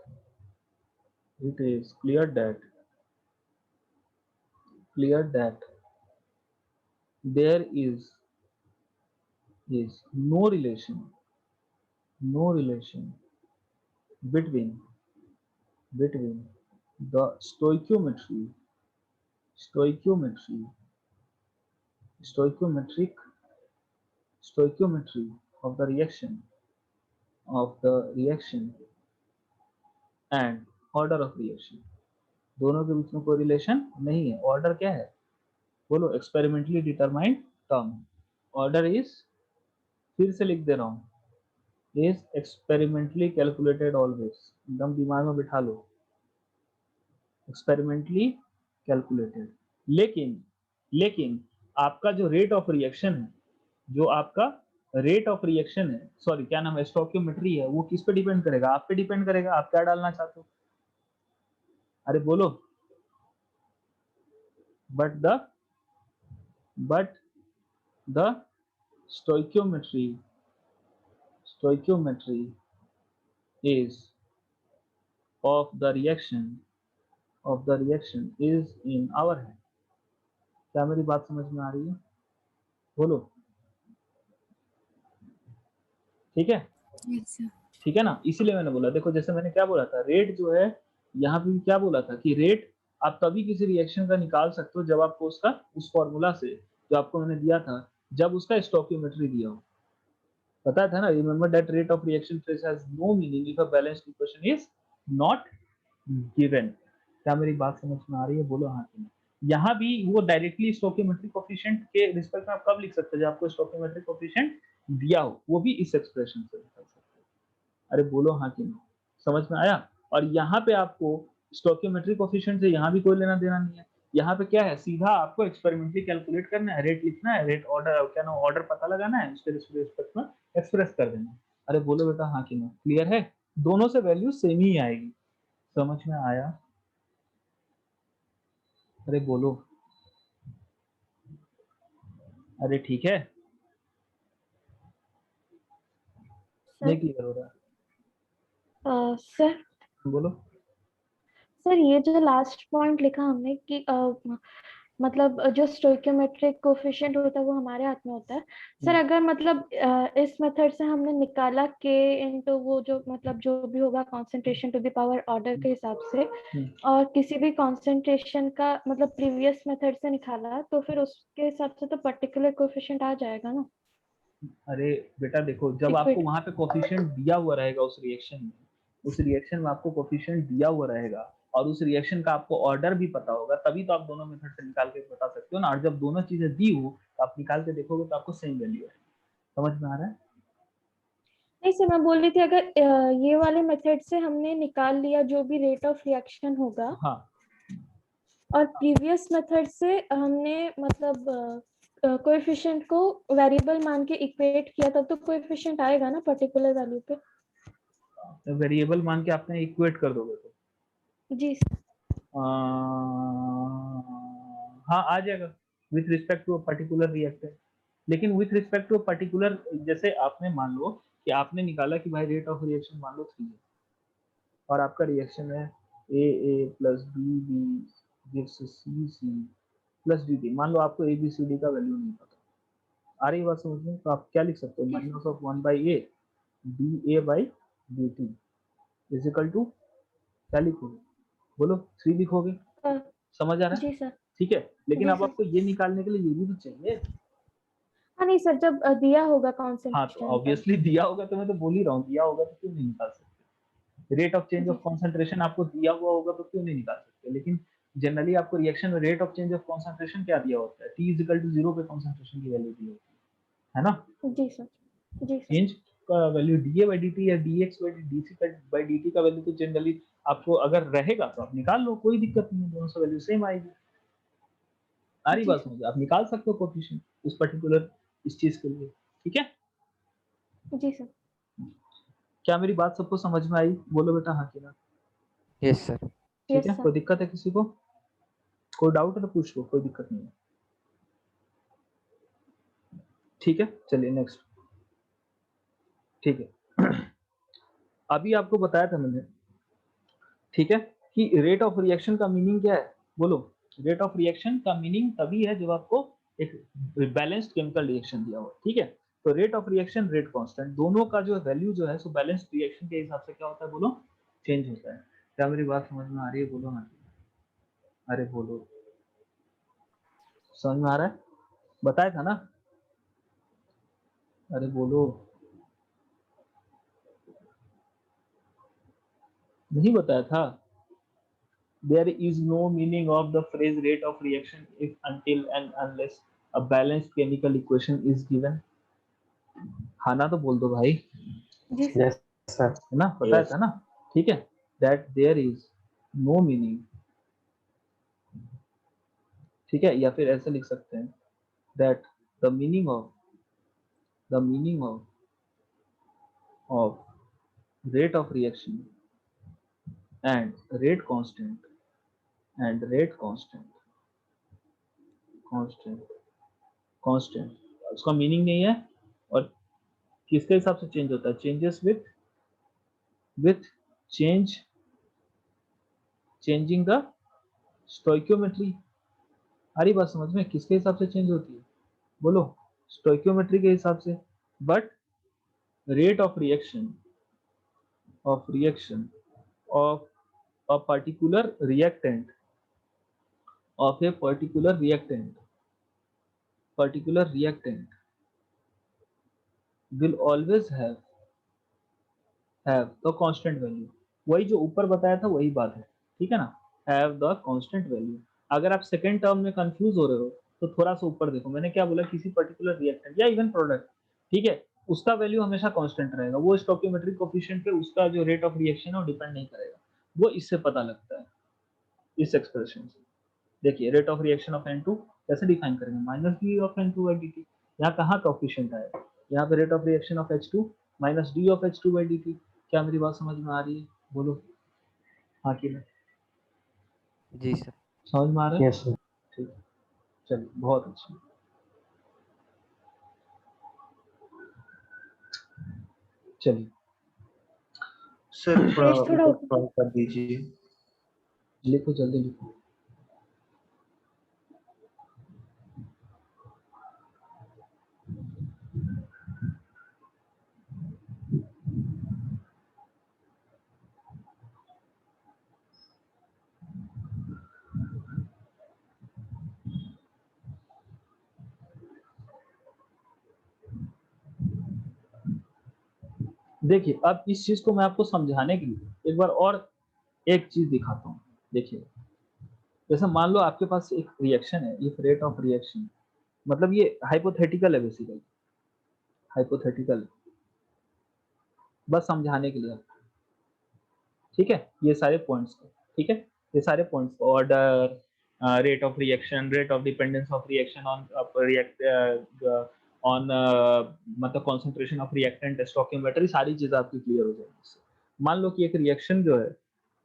there is no relation between the stoichiometric of the reaction and order of reaction। दोनों के बीच में कोई रिलेशन नहीं है। ऑर्डर क्या है बोलो? Experimentally determined term. Order is, फिर से लिख दे रहा हूँ, इज एक्सपेरिमेंटली कैलकुलेटेड ऑलवेज। एकदम दिमाग में बिठा लो, एक्सपेरिमेंटली कैलकुलेटेड। लेकिन आपका जो रेट ऑफ रिएक्शन है, सॉरी क्या नाम है, स्टोइकियोमेट्री है, वो किस पे डिपेंड करेगा? आप पे डिपेंड करेगा, आप क्या डालना चाहते हो। अरे बोलो। But the stoichiometry is of the reaction is in our hand। क्या मेरी बात समझ में आ रही है? बोलो। ठीक है, Yes, sir. ठीक है ना? इसीलिए मैंने बोला, देखो जैसे मैंने क्या बोला था, रेट जो है यहाँ पे भी क्या बोला था कि रेट आप तभी किसी रिएक्शन का निकाल सकते हो जब आपको उसका उस फॉर्मूला से जो आपको मैंने दिया था, जब उसका स्टोइकियोमेट्री दिया हो। पता था ना? Remember that rate of reaction phase has no meaning if a balanced equation is not given. क्या मेरी बात समझ में आ रही है? बोलो हाँ कि नहीं। यहाँ भी वो डायरेक्टली स्टोइकियोमेट्रिक कोफिशिएंट के रिस्पेक्ट में आप कब लिख सकते हैं? जब आपको स्टोइकियोमेट्रिक कोफिशिएंट दिया हो, वो भी इस एक्सप्रेशन से निकल सकते हैं। अरे बोलो हाँ कि नहीं, समझ में आया? और यहाँ पे आपको स्टोइकियोमेट्रिक कोफिशिएंट से यहाँ भी कोई लेना देना नहीं है। यहाँ पे क्या है, सीधा आपको एक्सपेरिमेंटली कैलकुलेट करना है, रेट लिखना है, रेट ऑर्डर क्या ना ऑर्डर पता लगाना है, उसके रिस्पेक्ट में एक्सप्रेस कर देना है। अरे बोलो बेटा हाँ कि नहीं, क्लियर है? दोनों से वैल्यू सेम ही आएगी। समझ में आया? अरे बोलो। अरे ठीक है, नहीं क्लियर हो रहा? सर बोलो। सर ये जो लास्ट पॉइंट लिखा हमने कि मतलब जो स्टोइकियोमेट्रिक कोफिशिएंट होता है वो हमारे हाथ में होता है सर। अगर मतलब इस मेथड से हमने निकाला के इनटू वो जो मतलब जो भी होगा concentration to the power order के हिसाब से, और किसी भी कंसंट्रेशन का मतलब प्रीवियस मेथड से निकाला, तो फिर उसके हिसाब से तो पर्टिकुलर कोफिशिएंट आ जाएगा ना। अरे बेटा देखो, जब आपको वहां पे कोफिशिएंट दिया हुआ रहेगा उस रिएक्शन में आपको कोफिशिएंट दिया हुआ रहेगा और उस रिएक्शन का आपको ऑर्डर भी पता होगा, तभी तो आप दोनों मेथड से निकाल के बता सकते हो ना। और जब दोनों चीजें दी हो तो आप निकाल के देखोगे तो आपको सेम वैल्यू आएगी। समझ में आ रहा है? नहीं सर, मैं बोल रही थी अगर ये वाले मेथड से हमने निकाल लिया जो भी रेट ऑफ रिएक्शन होगा, हाँ, और प्रीवियस मेथड से हमने मतलब कोएफिशिएंट को वेरिएबल मान के इक्वेट किया, तब तो कोएफिशिएंट आएगा ना पर्टिकुलर वैल्यू पे। तो वेरिएबल मान के आपने इक्वेट कर दोगे तो जी सर। हाँ आ जाएगा with respect to particular reactor. लेकिन विथ रिस्पेक्ट टू पर्टिकुलर, जैसे आपने मान लो कि आपने निकाला कि भाई रेट ऑफ रिएक्शन मान लो 3 है और आपका रिएक्शन है A plus B gives C plus D. मान लो आपको ABCD का वैल्यू नहीं पता, आ रही बात समझ में? तो आप क्या लिख सकते हो, minus of 1/a dA/dt is equal to क्या लिखोगे? बोलो 3 लिखोगे। समझ आ रहा है? जी सर। ठीक है, लेकिन जी अब सर। आपको ये निकालने के लिए ये भी तो चाहिए। हाँ नहीं सर, जब दिया होगा हाँ तो कॉन्सेंट्रेशन ऑब्वियसली दिया होगा, तो मैं तो बोल ही रहा हूँ, दिया होगा तो क्यों नहीं निकाल सकते? Rate of change of concentration आपको दिया हुआ होगा तो क्यों नहीं निकाल सकते? लेकिन जनरली आपको रिएक्शन में rate of change of concentration क्या दिया होता है, T = 0 पे कॉन्सेंट्रेशन की वैल्यू दी होती है ना। जी सर, जी सर। चेंज का वैल्यू dA/dt या dx/dc/dt का वैल्यू तो जनरली आपको अगर रहेगा तो आप निकाल लो, कोई दिक्कत नहीं है, दोनों से वैल्यू सेम आएगी। आ रही जी बात सर। समझ, आप निकाल सकते हो कोएफिशिएंट उस पर्टिकुलर इस चीज के लिए, ठीक है। जी सर। क्या मेरी बात सबको समझ में आई, बोलो बेटा हाँ कि ना। Yes sir. ठीक यस है, सर। कोई दिक्कत है किसी को, कोई डाउट है तो पूछ लो, कोई दिक्कत नहीं है। ठीक है, चलिए नेक्स्ट। ठीक है अभी आपको बताया था मैंने, ठीक है, कि रेट ऑफ रिएक्शन का मीनिंग क्या है, बोलो। रेट ऑफ रिएक्शन का मीनिंग तभी है जब आपको एक बैलेंस्ड केमिकल रिएक्शन दिया हो, ठीक है। तो rate of reaction, rate constant, दोनों का जो वैल्यू जो है सो बैलेंस्ड रिएक्शन के हिसाब से क्या होता है, बोलो, चेंज होता है। क्या मेरी बात समझ में आ रही है, बोलो हाँ। अरे बोलो, समझ में आ रहा है, बताया था ना, अरे बोलो, नहीं बताया था। There is no meaning of the phrase rate of reaction if until and unless a balanced chemical equation is given. हाँ ना तो बोल दो भाई, जी सर। Yes, sir. है ना, बताया Yes. था ना, ठीक है। That there is no meaning, ठीक है, या फिर ऐसे लिख सकते हैं that the meaning of rate of reaction and rate constant constant उसका मीनिंग नहीं है, और किसके हिसाब से चेंज होता है, changes with changing the stoichiometry। आ रही बात समझ में, किसके हिसाब से चेंज होती है, बोलो, स्टोइकियोमेट्री के हिसाब से। But rate of reaction of a particular reactant will always have the constant value। वही जो ऊपर बताया था वही बात है, ठीक है ना, have the constant value। अगर आप सेकेंड टर्म में कंफ्यूज हो रहे हो तो थोड़ा सा ऊपर देखो, मैंने क्या बोला, किसी पर्टिकुलर रिएक्टेंट या इवन प्रोडक्ट, ठीक है, उसका वैल्यू हमेशा कांस्टेंट रहेगा, वो स्टोइकियोमेट्रिक कोएफिशिएंट पे उसका जो रेट ऑफ रिएक्शन है वो डिपेंड नहीं करेगा, वो इससे पता लगता है, इस एक्सप्रेशन से। देखिए rate of reaction of N2 कैसे डिफाइन करेंगे, माइनस डी ऑफ N2/dt। यहाँ कहाँ कोएफिशिएंट आएगा, यहाँ पे rate of reaction of H2 minus D of H2/dt। क्या मेरी बात समझ में आ रही है, बोलो हाँ कि नहीं, जी सर। समझ में आ रहा है, Yes, sir. ठीक है, चलिए बहुत अच्छा। चलिए सर थोड़ा पेज थोड़ा ऊपर स्क्रॉल कर दीजिए। लिखो, जल्दी लिखो। देखिए अब इस चीज को मैं आपको समझाने के लिए एक बार और एक चीज दिखाता हूँ। देखिए जैसे मान लो आपके पास एक रिएक्शन है, इफ रेट ऑफ रिएक्शन, मतलब ये हाइपोथेटिकल है, बेसिकली हाइपोथेटिकल, बस समझाने के लिए, ठीक है, ये सारे पॉइंट्स को, ठीक है, ये सारे पॉइंट्स को, order, rate of reaction, rate of dependence of reaction on मतलब कॉन्सेंट्रेशन ऑफ रिएक्टेंट, स्टोइकियोमेट्री, सारी चीजें आपकी क्लियर हो जाएगी इससे। मान लो कि एक रिएक्शन जो है,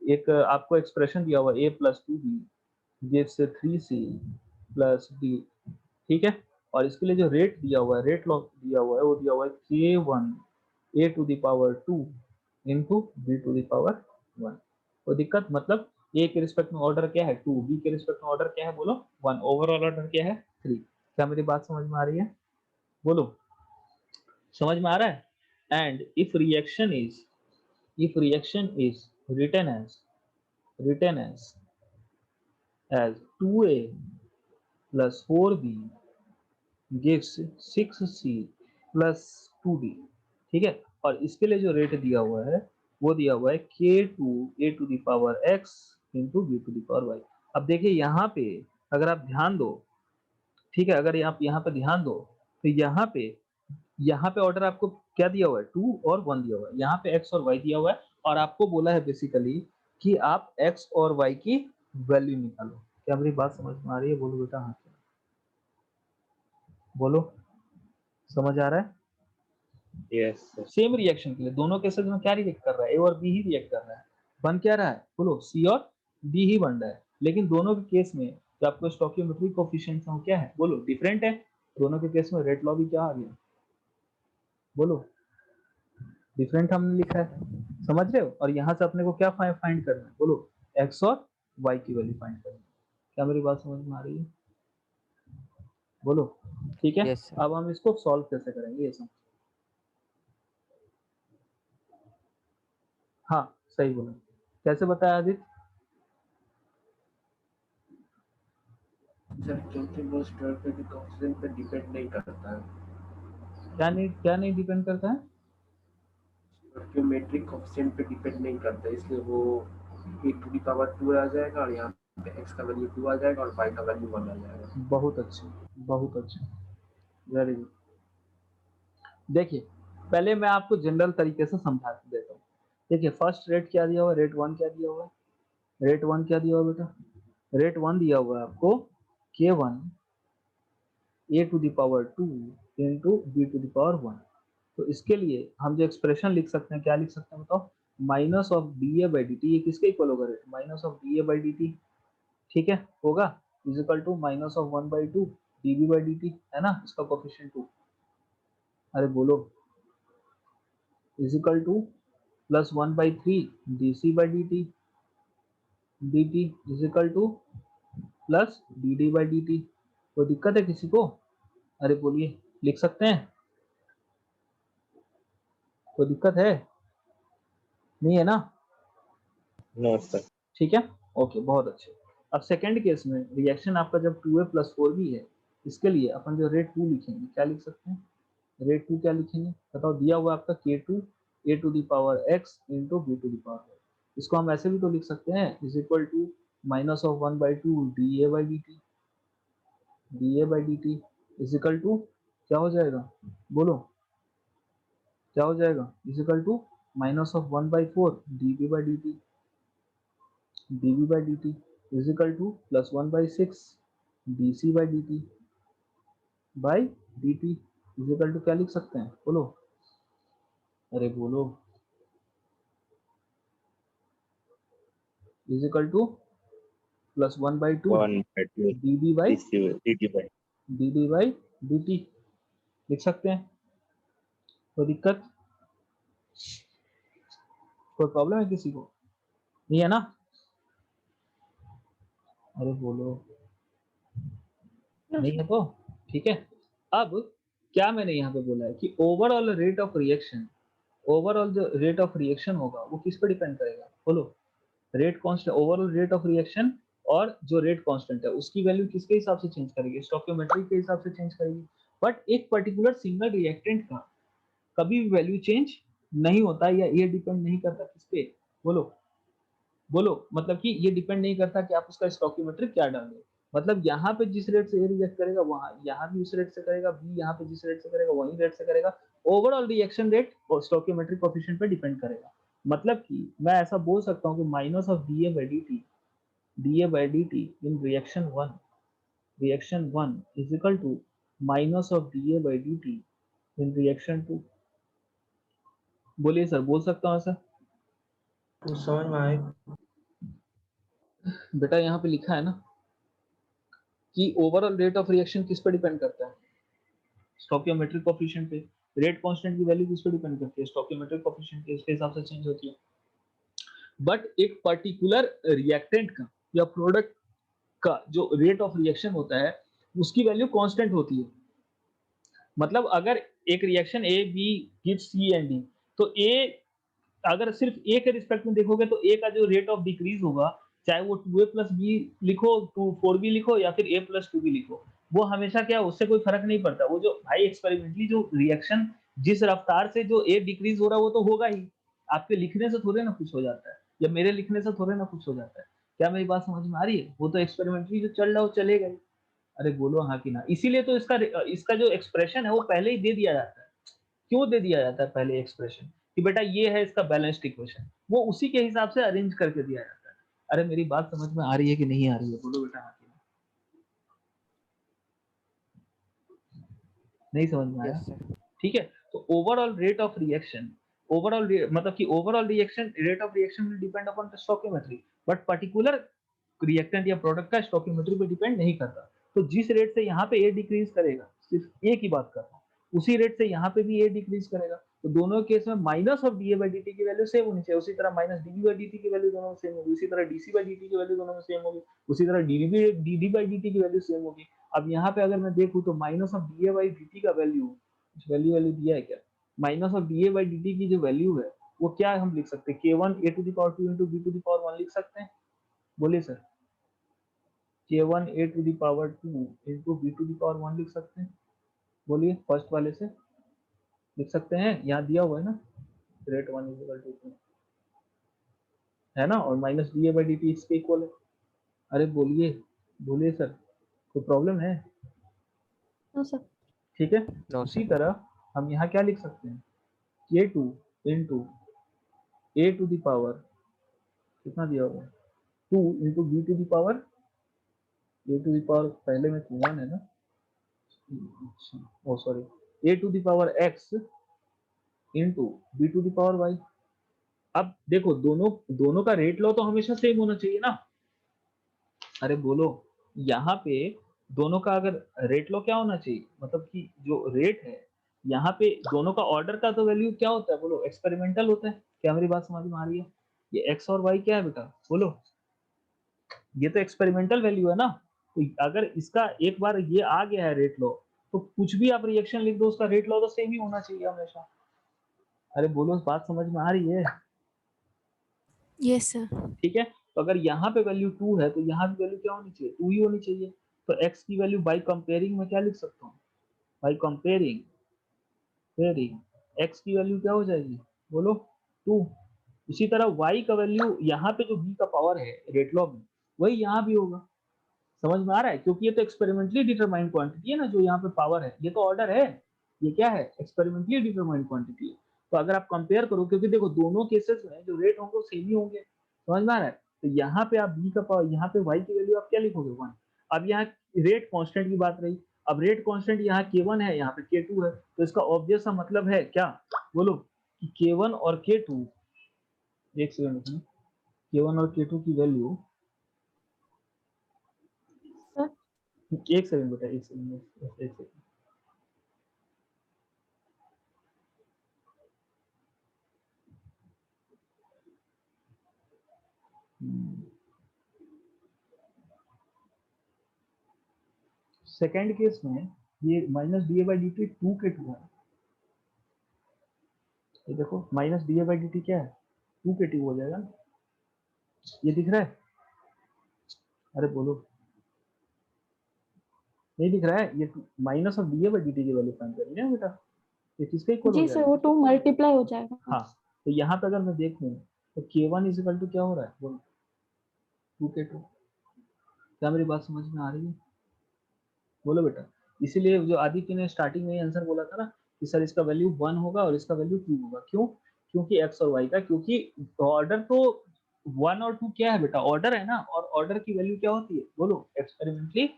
एक आपको एक्सप्रेशन दिया हुआ A + 2B gives 3C + D, ठीक है, और इसके लिए जो रेट दिया हुआ है, रेट लॉ दिया हुआ है, वो दिया हुआ है K1 A⁴ into B⁴ 1। कोई दिक्कत, मतलब A के रिस्पेक्ट में ऑर्डर क्या है 2, B के रिस्पेक्ट में ऑर्डर क्या है, बोलो 1, ओवरऑल ऑर्डर क्या है 3। क्या मेरी बात समझ में आ रही है, बोलो समझ में आ रहा है। And if reaction is written as 2A + 4B gives 6C + 2D, ठीक है, और इसके लिए जो रेट दिया हुआ है वो दिया हुआ है K2 A⁴x into B⁴y। अब देखिए यहाँ पे अगर आप ध्यान दो, ठीक है, अगर आप यहाँ पे ध्यान दो तो यहाँ पे ऑर्डर आपको क्या दिया हुआ है, 2 और 1 दिया हुआ है, यहाँ पे x और y दिया हुआ है और आपको बोला है बेसिकली कि आप x और y की वैल्यू निकालो। क्या मेरी बात समझ में आ रही है? बोलो बेटा। हाँ बोलो, समझ आ रहा है? Yes sir. सेम रिएक्शन के लिए दोनों केसेस में क्या रिएक्ट कर रहा है, ए और बी ही रिएक्ट कर रहा है। बन क्या रहा है, बोलो, सी और डी ही बन रहा है, लेकिन दोनों के केस में जो आपको स्टोइकियोमेट्रिक कोएफिशिएंट्स है वो क्या है, बोलो, डिफरेंट है। दोनों के केस में रेट लॉ भी क्या आ गया, बोलो, डिफरेंट हमने लिखा है, समझ रहे हो? और यहाँ से अपने को क्या फाइंड करना है, बोलो, एक्स और वाई की वैल्यू फाइंड करनी है। क्या मेरी बात समझ में आ रही है? बोलो, ठीक है। Yes, sir. अब हम इसको सॉल्व कैसे करेंगे ये समझो। हाँ सही बोला, कैसे बताया आदित्य? सर क्योंकि वो स्टोइकोमेट्रिक कोएफिशिएंट पे डिपेंड नहीं करता है। क्या नहीं डिपेंड करता है? स्टोइकोमेट्रिक कोएफिशिएंट पे डिपेंड नहीं करता, इसलिए वो e⁻² आ जाएगा और यहाँ पे x का वैल्यू 2 आ जाएगा और y का वैल्यू 1 आ जाएगा। बहुत अच्छे, बहुत अच्छे, वेरी गुड। देखिए पहले मैं आपको जनरल तरीके से समझा देता हूँ। देखिए फर्स्ट रेट क्या दिया हुआ है, रेट 1 क्या दिया हुआ है, रेट 1 क्या दिया हुआ है बेटा, रेट 1 दिया हुआ है आपको k1 a⁻² इंटू b⁻1। तो इसके लिए हम जो एक्सप्रेशन लिख सकते हैं, क्या लिख सकते हैं बताओ, माइनस ऑफ dA/dt, ये किसके इक्वल होगा रेट, माइनस ऑफ dA/dt, ठीक है, होगा, is equal to minus of 1/2 dB/dt, है ना, इसका कोएफिशिएंट 2, अरे बोलो, is equal to plus 1/3 dC/dt, dt is equal to plus dd/dt। कोई दिक्कत है किसी को? अरे बोलिए, लिख सकते हैं? कोई दिक्कत है? नहीं है ना? No sir. ठीक है, ओके, बहुत अच्छे। अब सेकंड केस में रिएक्शन आपका जब 2a + 4b है, इसके लिए अपन जो रेट 2 लिखेंगे, क्या लिख सकते हैं, रेट 2 क्या लिखेंगे बताओ, दिया हुआ आपका k2 a⁻x इंटू b⁻y। इसको हम ऐसे भी तो लिख सकते हैं, is equal to minus of 1/2 dA/dt, dA/dt is equal to क्या हो जाएगा, बोलो, क्या हो जाएगा, is equal to minus of 1/4 dB/dt, dB/dt is equal to plus 1/6 dC/dt by dt is equal to क्या लिख सकते हैं, बोलो, अरे बोलो, is equal to plus 1/2 1/2 dB by dt/, dd by dt लिख सकते हैं। कोई दिक्कत, कोई प्रॉब्लम है किसी को? नहीं है ना? अरे बोलो, नहीं है तो ठीक है। अब क्या मैंने यहाँ पे बोला है कि overall rate of reaction, overall जो रेट ऑफ रिएक्शन होगा वो किस पे डिपेंड करेगा, बोलो, rate constant, overall rate of reaction और जो रेट कांस्टेंट है उसकी वैल्यू किसके हिसाब से चेंज करेगी, स्टोइकियोमेट्री के हिसाब से चेंज करेगी। बट एक पर्टिकुलर सिंगल रिएक्टेंट का कभी भी वैल्यू चेंज नहीं होता, या ये डिपेंड नहीं करता किस पे, बोलो, बोलो, मतलब कि ये डिपेंड नहीं करता कि आप उसका स्टोइकियोमेट्रिक क्या डाल दो, मतलब यहाँ पे जिस रेट से ए रिएक्ट करेगा वहां यहाँ भी उस रेट से करेगा, बी यहाँ पे जिस रेट से करेगा वही रेट से करेगा, ओवरऑल रिएक्शन रेट और स्टोइकियोमेट्रिक कोएफिशिएंट पे डिपेंड करेगा। मतलब कि मैं ऐसा बोल सकता हूँ कि minus of dA/dt in reaction 1 is equal to minus of dA/dt in reaction 2। बोलिए सर, बोल सकता हूँ ऐसा? तो समझ में आए? बेटा यहाँ पे लिखा है ना कि ओवरऑल रेट ऑफ रिएक्शन किस पे डिपेंड करता है, स्टोइकियोमेट्रिक कोएफिशिएंट पे। रेट कांस्टेंट की वैल्यू किस पे डिपेंड करती है, स्टोइकियोमेट्रिक कोएफिशिएंट के, इसके हिसाब से चेंज होती है। बट एक पर्टिकुलर रिएक्टेंट का या प्रोडक्ट का जो रेट ऑफ रिएक्शन होता है उसकी वैल्यू कांस्टेंट होती है। मतलब अगर एक reaction A B gives C and D, तो ए अगर सिर्फ ए के रिस्पेक्ट में देखोगे तो ए का जो रेट ऑफ डिक्रीज होगा, चाहे वो 2a + b लिखो, 4b लिखो या फिर a + 2b लिखो, वो हमेशा क्या, उससे कोई फर्क नहीं पड़ता। वो जो भाई एक्सपेरिमेंटली जो रिएक्शन जिस रफ्तार से जो a डिक्रीज हो रहा है वो तो होगा ही, आपके लिखने से थोड़े ना कुछ हो जाता है या मेरे लिखने से थोड़े ना कुछ हो जाता है। क्या मेरी बात समझ में आ रही है? वो तो एक्सपेरिमेंटली जो चल रहा है वो चलेगा ही। अरे बोलो हाँ कि ना। इसीलिए तो इसका जो एक्सप्रेशन है वो पहले ही दे दिया जाता है। क्यों दे दिया जाता है पहले एक्सप्रेशन कि बेटा ये है इसका बैलेंस्ड इक्वेशन, वो उसी के हिसाब से अरेंज करके दिया जाता है। अरे मेरी बात समझ में आ रही है कि नहीं आ रही है? बोलो बेटा हाँ कि ना। नहीं समझ में आया? Yes sir. ठीक है, तो ओवरऑल रेट ऑफ रिएक्शन, मतलब कि overall reaction rate of reaction will depend upon the stoichiometry, but particular reactant या प्रोडक्ट का स्टोइकियोमेट्री पे डिपेंड नहीं करता। तो जिस रेट से यहाँ पे ए डिक्रीज करेगा, सिर्फ ए की बात कर रहा हूँ, उसी रेट से यहाँ पे भी ए डिक्रीज करेगा। तो दोनों केस में minus of D A by D T की वैल्यू सेम होनी चाहिए। उसी तरह minus D B by D T की वैल्यू दोनों में सेम होगी, उसी तरह D C by D T की वैल्यू दोनों में सेम होगी, उसी तरह D D by D T की वैल्यू सेम होगी। अब यहाँ पे अगर मैं देखूँ तो minus of D A by D T का वैल्यू वैल्यू वैल्यू दिया है क्या? Minus of D A by D T की जो वैल्यू है वो क्या है हम लिख सकते हैं? k1 a to the power 2 into b to the power 1 लिख सकते हैं? बोलिए sir. k1 a to the power 2 into b to the power 1 लिख सकते हैं? बोलिए फर्स्ट वाले से लिख सकते हैं, यहाँ दिया हुआ है ना, रेट 1 इक्वल टू 2 है ना, और minus D A by D T इसके इक्वल है। अरे बोलिए बोलिए सर, कोई प्रॉब्लम है? No sir. ठीक है, नो उसी सर। तरह हम यहाँ क्या लिख सकते हैं? k2 into a to the power कितना दिया हुआ है? 2 into b to the power a to the power पहले में 1 है ना, अच्छा oh sorry a to the power x into b to the power y। अब देखो दोनों का रेट लो तो हमेशा सेम होना चाहिए ना। अरे बोलो, यहाँ पे दोनों का अगर रेट लो क्या होना चाहिए, मतलब कि जो रेट है यहाँ पे दोनों का ऑर्डर का तो वैल्यू क्या होता है? बोलो एक्सपेरिमेंटल होता है। क्या मेरी बात समझ में आ रही है? ये x और y क्या है बेटा? बोलो, ये तो एक्सपेरिमेंटल वैल्यू है ना। तो अगर इसका एक बार ये आ गया है रेट लो, तो कुछ भी आप रिएक्शन लिख दो उसका रेट लो तो सेम ही होना चाहिए हमेशा। अरे बोलो, बात समझ में आ रही है? Yes, sir. ठीक है, तो अगर यहाँ पे वैल्यू 2 है तो यहाँ भी वैल्यू क्या होनी चाहिए? 2 ही होनी चाहिए। तो x की वैल्यू बाई कंपेयरिंग में क्या लिख सकता हूँ? बाई कंपेयरिंग x की वैल्यू क्या हो जाएगी? बोलो 2। इसी तरह y का वैल्यू यहाँ पे जो b का पावर है रेट लॉ में, वही यहाँ भी होगा। समझ में आ रहा है? क्योंकि ये तो एक्सपेरिमेंटली डिटरमाइंड क्वांटिटी है ना, जो यहाँ पे पावर है, ये तो ऑर्डर है, ये क्या है? एक्सपेरिमेंटली डिटरमाइंड क्वांटिटी है। तो अगर आप कंपेयर करो, क्योंकि देखो दोनों केसेस में जो रेट होंगे वो सेम ही होंगे। समझ में आ रहा है? तो यहाँ पे आप बी का पावर, यहाँ पे वाई की वैल्यू आप क्या लिखोगे? 1। अब यहाँ रेट कांस्टेंट की बात रही, अब रेट कांस्टेंट यहाँ k1 है, यहाँ पे k2 है, तो इसका ऑब्वियस सा मतलब है क्या? बोलो कि k1 और k2, एक सेकंड, k1 और k2 की वैल्यू, एक सेकंड बेटा, एक सेकंड। सेकेंड केस में ये minus D A by D T 2 के 2 है। ये देखो minus D A by D T क्या है? 2 के 2 हो जाएगा ना, ये दिख रहा है? अरे बोलो, नहीं दिख रहा है? ये minus of D A by D T की वैल्यू फाइंड करनी है बेटा, ये किसके इक्वल हो जी सर, जाएगा? वो 2 मल्टीप्लाई हो जाएगा। हाँ, तो यहाँ पे अगर मैं देखूं तो k1 इज इक्वल टू क्या हो रहा है? बोलो 2 के 2। क्या मेरी बात समझ में आ रही है? बोलो बेटा। इसीलिए जो आदित्य ने स्टार्टिंग में आंसर बोला था ना कि सर इसका वैल्यू 1 होगा और इसका वैल्यू 2 होगा। क्यों? क्योंकि x और y का, क्योंकि ऑर्डर तो 1 और 2 क्या है बेटा? ऑर्डर है ना, और ऑर्डर की वैल्यू क्या होती है? बोलो एक्सपेरिमेंटली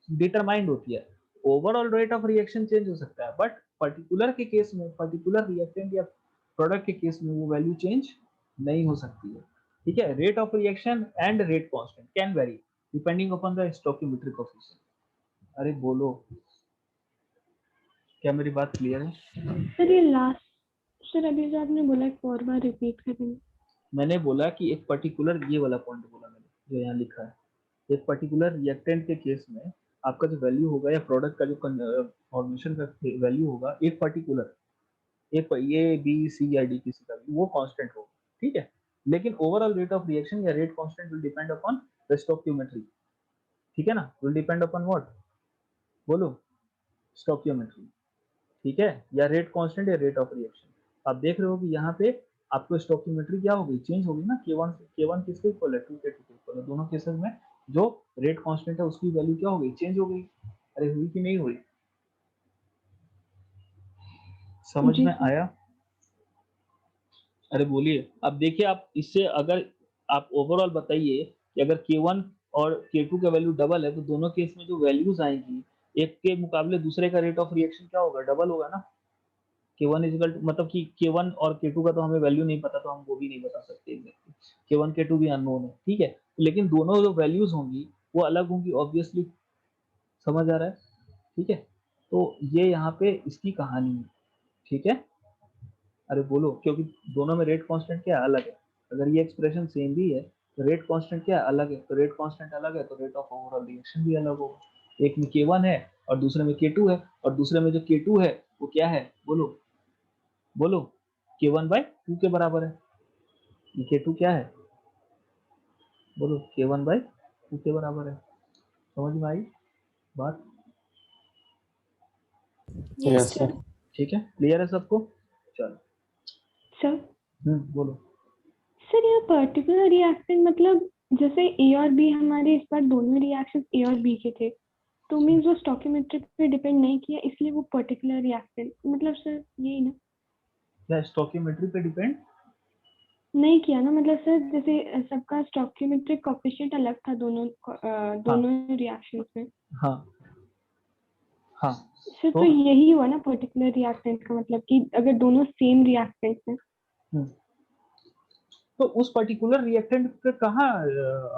डिटरमाइंड होती है। Overall rate of reaction change हो सकता है, बट पर्टिकुलर के केस में, पर्टिकुलर रिएक्टेंट या प्रोडक्ट के केस में वो वैल्यू चेंज नहीं हो सकती है। ठीक है, rate of reaction and rate constant can very depending upon the stoichiometric coefficient. अरे बोलो, क्या मेरी बात क्लियर है? सर ये लास्ट, सर अभी जो आपने बोला एक और बार रिपीट करेंगे? मैंने बोला कि एक पर्टिकुलर, ये वाला पॉइंट बोला मैंने जो यहाँ लिखा है, एक पर्टिकुलर रिएक्टेंट के केस में आपका जो वैल्यू होगा या प्रोडक्ट का जो फॉर्मेशन का वैल्यू होगा, एक पर्टिकुलर, एक ए बी सी या डी किसी का भी, वो कांस्टेंट होगा। ठीक है, लेकिन ओवरऑल रेट ऑफ रिएक्शन या rate constant will depend upon the stoichiometry. ठीक है ना, विल डिपेंड अपॉन व्हाट? बोलो स्टोइकियोमेट्री। ठीक है, या रेट कांस्टेंट या रेट ऑफ रिएक्शन। आप देख रहे हो कि यहाँ पे आपको स्टोकियोमेट्री क्या हो गई, चेंज हो गई ना। K1 किसके इक्वल है, 2K2 के इक्वल है। दोनों केसेस में जो रेट कांस्टेंट है उसकी वैल्यू क्या हो गई, चेंज हो गई। अरे हुई कि नहीं हुई, समझ जी में सर। आया? अरे बोलिए। अब देखिए आप इससे अगर आप ओवरऑल बताइए कि अगर K1 और K2 का वैल्यू डबल है तो दोनों केस में जो वैल्यूज आएंगी एक के मुकाबले दूसरे का रेट ऑफ रिएक्शन क्या होगा, डबल होगा ना। K1 इजिकल मतलब कि K1 और K2 का तो हमें वैल्यू नहीं पता तो हम वो भी नहीं बता सकते एग्जैक्टली। K1 K2 भी अननोन है, ठीक है, लेकिन दोनों जो वैल्यूज होंगी वो अलग होंगी ऑब्वियसली। समझ आ रहा है? ठीक है, तो ये यहाँ पे इसकी कहानी है, ठीक है। अरे बोलो, क्योंकि दोनों में रेट कांस्टेंट क्या है, अलग है। अगर ये एक्सप्रेशन सेम भी है तो रेट कांस्टेंट क्या है, अलग है। तो रेट कांस्टेंट अलग है तो रेट ऑफ ओवरऑल रिएक्शन भी अलग होगा। एक में K1 है और दूसरे में K2 है, और दूसरे में जो K2 है वो क्या है, बोलो बोलो, K1/2 के बराबर है। ये K2 क्या है, बोलो, K1/2 के बराबर है। समझ में आई बात? Yes, Yes, sir. sir. ठीक है, क्लियर है सबको? चलो। सर बोलो। सर ये पर्टिकुलर रिएक्शन मतलब जैसे ए और बी हमारे इस बार दोनों रिएक्शन ए और बी के थे, तो मीन्स वो स्टोकियोमेट्री पे डिपेंड नहीं किया इसलिए वो पर्टिकुलर रिएक्शन मतलब सर यही ना, क्या स्टोकियोमेट्री पे डिपेंड नहीं किया ना, मतलब सर जैसे सबका स्टोकियोमेट्रिक कोएफिशिएंट अलग था दोनों दोनों रिएक्शंस में। हाँ हाँ। सर तो तो यही हुआ ना पर्टिकुलर रिएक्टेंट का मतलब कि अगर दोनों सेम रिएक्टेंट हैं। हम्म, तो उस पर्टिकुलर रिएक्टेंट पे कहाँ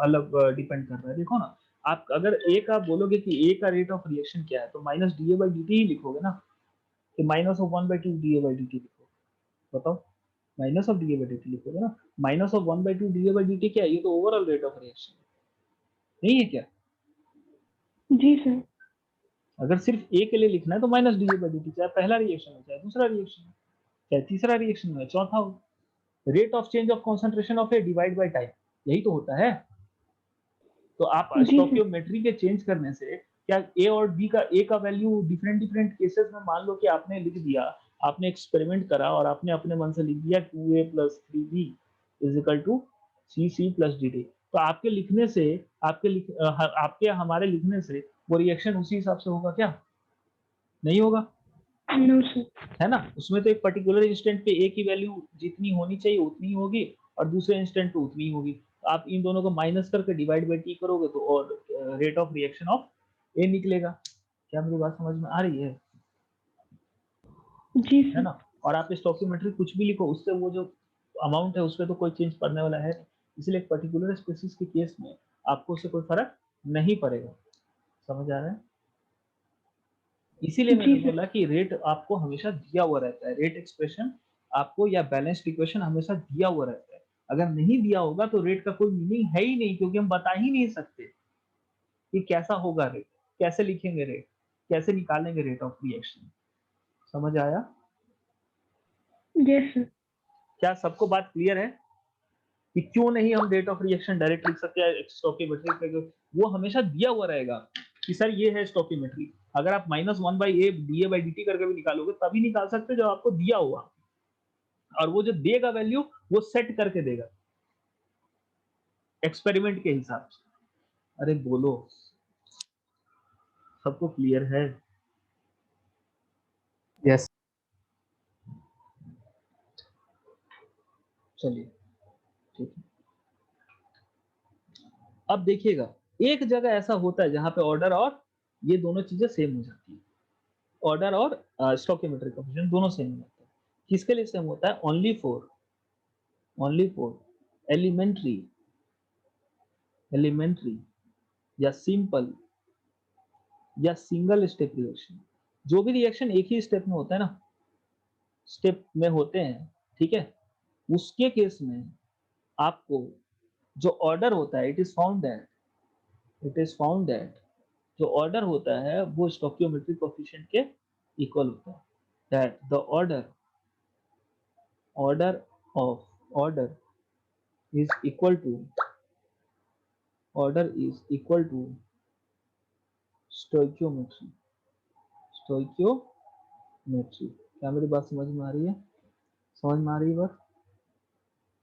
अलग डिपेंड कर रहा है, देखो ना। आप अगर ए का बोलोगे कि ए का रेट ऑफ रिएक्शन क्या है तो माइनस DA/DT ही लिखोगे ना, कि माइनस ऑफ 1/2 DA/DT लिखोगे, बताओ। माइनस ऑफ DA/DT लिखोगे ना। माइनस ऑफ 1/2 DA/DT क्या है, ये तो ओवरऑल रेट ऑफ रिएक्शन नहीं है क्या? जी सर। अगर सिर्फ ए के लिए लिखना है तो माइनस DA/DT, चाहे पहला रिएक्शन हो, चाहे दूसरा रिएक्शन हो, चाहे तीसरा रिएक्शन हो, चौथा हो। Rate of change of concentration of A divide by time, यही तो होता है। तो आप जी सर। स्टोकियोमेट्री के चेंज करने से क्या ए और बी का, ए का वैल्यू डिफरेंट डिफरेंट केसेस में, मान लो कि आपने लिख दिया, आपने एक्सपेरिमेंट करा और आपने अपने मन से लिख दिया 2A + 3B = CC + DD, तो आपके लिखने से, आपके हमारे लिखने से वो रिएक्शन उसी हिसाब से होगा क्या, नहीं होगा, नो सर। है ना। उसमें तो एक पर्टिकुलर इंस्टेंट पे ए की वैल्यू जितनी होनी चाहिए उतनी होगी और दूसरे इंस्टेंट पे उतनी होगी। तो आप इन दोनों को माइनस करके डिवाइड बाई टी करोगे तो और रेट ऑफ रिएक्शन ऑफ ए निकलेगा। क्या मेरी बात समझ में आ रही जी है सर। ना। और आप स्टोकियोमेट्री कुछ भी लिखो उससे वो जो अमाउंट है उसपे तो कोई चेंज पड़ने वाला है नहीं। इसलिए एक पर्टिकुलर स्पेसिस के केस में आपको उससे कोई फर्क नहीं पड़ेगा। समझ आ रहा है? इसीलिए मैंने जी सर। बोला कि रेट आपको हमेशा दिया हुआ रहता है, रेट एक्सप्रेशन आपको या बैलेंस्ड इक्वेशन हमेशा दिया हुआ रहता है। अगर नहीं दिया होगा तो रेट का कोई मीनिंग है ही नहीं, क्योंकि हम बता ही नहीं सकते कि कैसा होगा रेट, कैसे लिखेंगे रेट, कैसे निकालेंगे रेट ऑफ रिएक्शन। समझ आया? Yes sir. क्या सबको बात क्लियर है कि क्यों नहीं हम रेट ऑफ रिएक्शन डायरेक्ट लिख सकते हैं स्टोकियोमेट्री पे? वो हमेशा दिया हुआ रहेगा कि सर ये है स्टोकियोमेट्री। अगर आप -1/a DA/DT करके भी निकालोगे तभी निकाल सकते जो आपको दिया हुआ, और वो जो देगा वैल्यू वो सेट करके देगा एक्सपेरिमेंट के हिसाब से। अरे बोलो, सबको क्लियर है? Yes. चलिए ठीक है। अब देखिएगा, एक जगह ऐसा होता है जहां पे ऑर्डर और ये दोनों चीजें सेम हो जाती है। ऑर्डर और स्टोकियोमेट्रिक कोएफिशिएंट दोनों सेम हो जाते हैं। किसके लिए सेम होता है? ओनली फॉर एलिमेंट्री एलिमेंट्री या सिंपल या सिंगल स्टेप रिएक्शन। जो भी रिएक्शन एक ही स्टेप में होता है ना, स्टेप में होते हैं, ठीक है, उसके केस में आपको जो ऑर्डर होता है, इट इज फाउंड दैट जो ऑर्डर होता है वो स्टोकियोमेट्रिक कोएफिशिएंट के इक्वल होता है। That the order order is equal to stoichiometry. क्या मेरी बात समझ में आ रही है? समझ में आ रही है बात?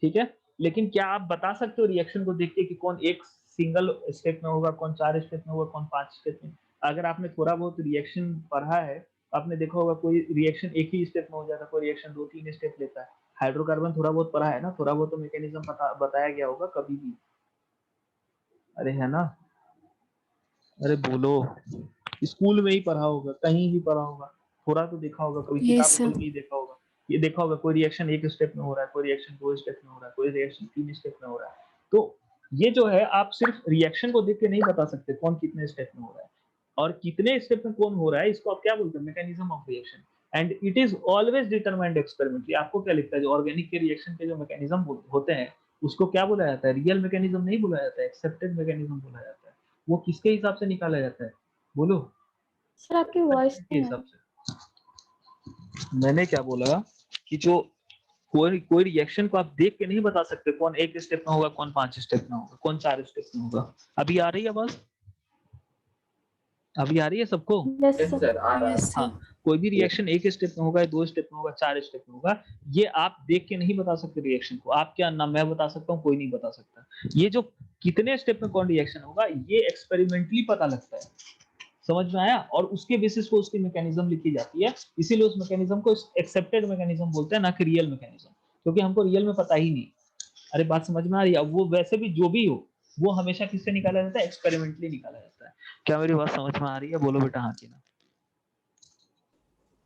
ठीक है। लेकिन क्या आप बता सकते हो रिएक्शन को देख के कि कौन एक सिंगल स्टेप में होगा, कौन 4 स्टेप में होगा, कौन 5 स्टेप में? अगर आपने थोड़ा बहुत रिएक्शन पढ़ा है, आपने देखा होगा कोई रिएक्शन एक ही स्टेप में हो जाता है, कोई रिएक्शन 2-3 स्टेप लेता है। हाइड्रोकार्बन थोड़ा बहुत पढ़ा है ना, थोड़ा बहुत तो मैकेनिज्म बताया गया होगा कभी भी। अरे है ना, अरे बोलो, स्कूल में ही पढ़ा होगा, कहीं भी पढ़ा होगा, थोड़ा तो देखा होगा, कभी Yes, किताब sir. खोल के ही देखा होगा। ये देखा होगा कोई रिएक्शन एक स्टेप में हो रहा है, कोई रिएक्शन 2 स्टेप में हो रहा है, कोई रिएक्शन 3 स्टेप में हो रहा है। तो ये जो है, आप सिर्फ रिएक्शन को देख के नहीं बता सकते कौन कितने स्टेप में हो रहा है और कितने स्टेप में कौन हो रहा है। इसको आप क्या बोलते हैं? Mechanism of reaction. And it is always determined experimentally. आपको क्या लगता है जो ऑर्गेनिक के रिएक्शन के जो मैकेनिज्म होते हैं, उसको क्या बोला जाता है? रियल मैकेनिज्म नहीं बोला जाता है, एक्सेप्टेड मैकेनिज्म बोला जाता है। वो किसके हिसाब से निकाला जाता है? बोलो। सर आपकी वॉइस के नहीं आ हिसाब से। मैंने क्या बोला कि जो कोई रिएक्शन को आप देख के नहीं बता सकते कौन एक स्टेप में होगा, कौन 5 स्टेप में होगा, कौन 4 स्टेप में होगा। अभी आ रही है आवाज? अभी आ रही है सबको? रही। Yes yes sir. सर आ रहा है। Yes, sir. हाँ, कोई भी रिएक्शन एक स्टेप में होगा, 2 स्टेप में होगा, 4 स्टेप में होगा, ये आप देख के नहीं बता सकते रिएक्शन को। आप क्या, ना मैं बता सकता हूँ, कोई नहीं बता सकता। ये जो कितने स्टेप में कौन रिएक्शन होगा, ये एक्सपेरिमेंटली पता लगता है। समझ में आया? और उसके बेसिस पे उसकी मैकेनिज्म लिखी जाती है। इसीलिए उस मैकेनिज्म को एक्सेप्टेड मैकेनिज्म बोलते हैं, ना कि रियल मैकेनिज्म, क्योंकि हमको रियल में पता ही नहीं। अरे बात समझ में आ रही है? अब वो वैसे भी जो भी हो, वो हमेशा किससे निकाला जाता है? एक्सपेरिमेंटली निकाला जाता है। क्या मेरी बात समझ में आ रही है? बोलो बेटा हाँ कि ना।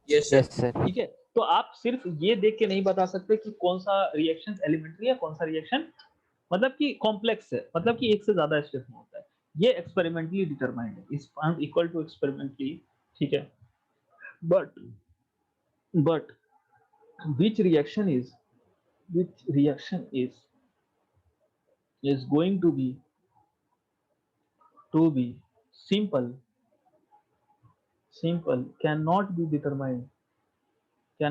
Yes yes sir. सर। ठीक है। तो आप सिर्फ ये देख के नहीं बता सकते कि कौन सा रिएक्शन एलिमेंट्री है, कौन सा रिएक्शन मतलब कि कॉम्प्लेक्स है, मतलब कि एक से ज्यादा स्टेप में होता है। ये एक्सपेरिमेंटली डिटरमाइंड है, इस इक्वल टू एक्सपेरिमेंटली। ठीक है। But but which reaction is going to be simple cannot be determined या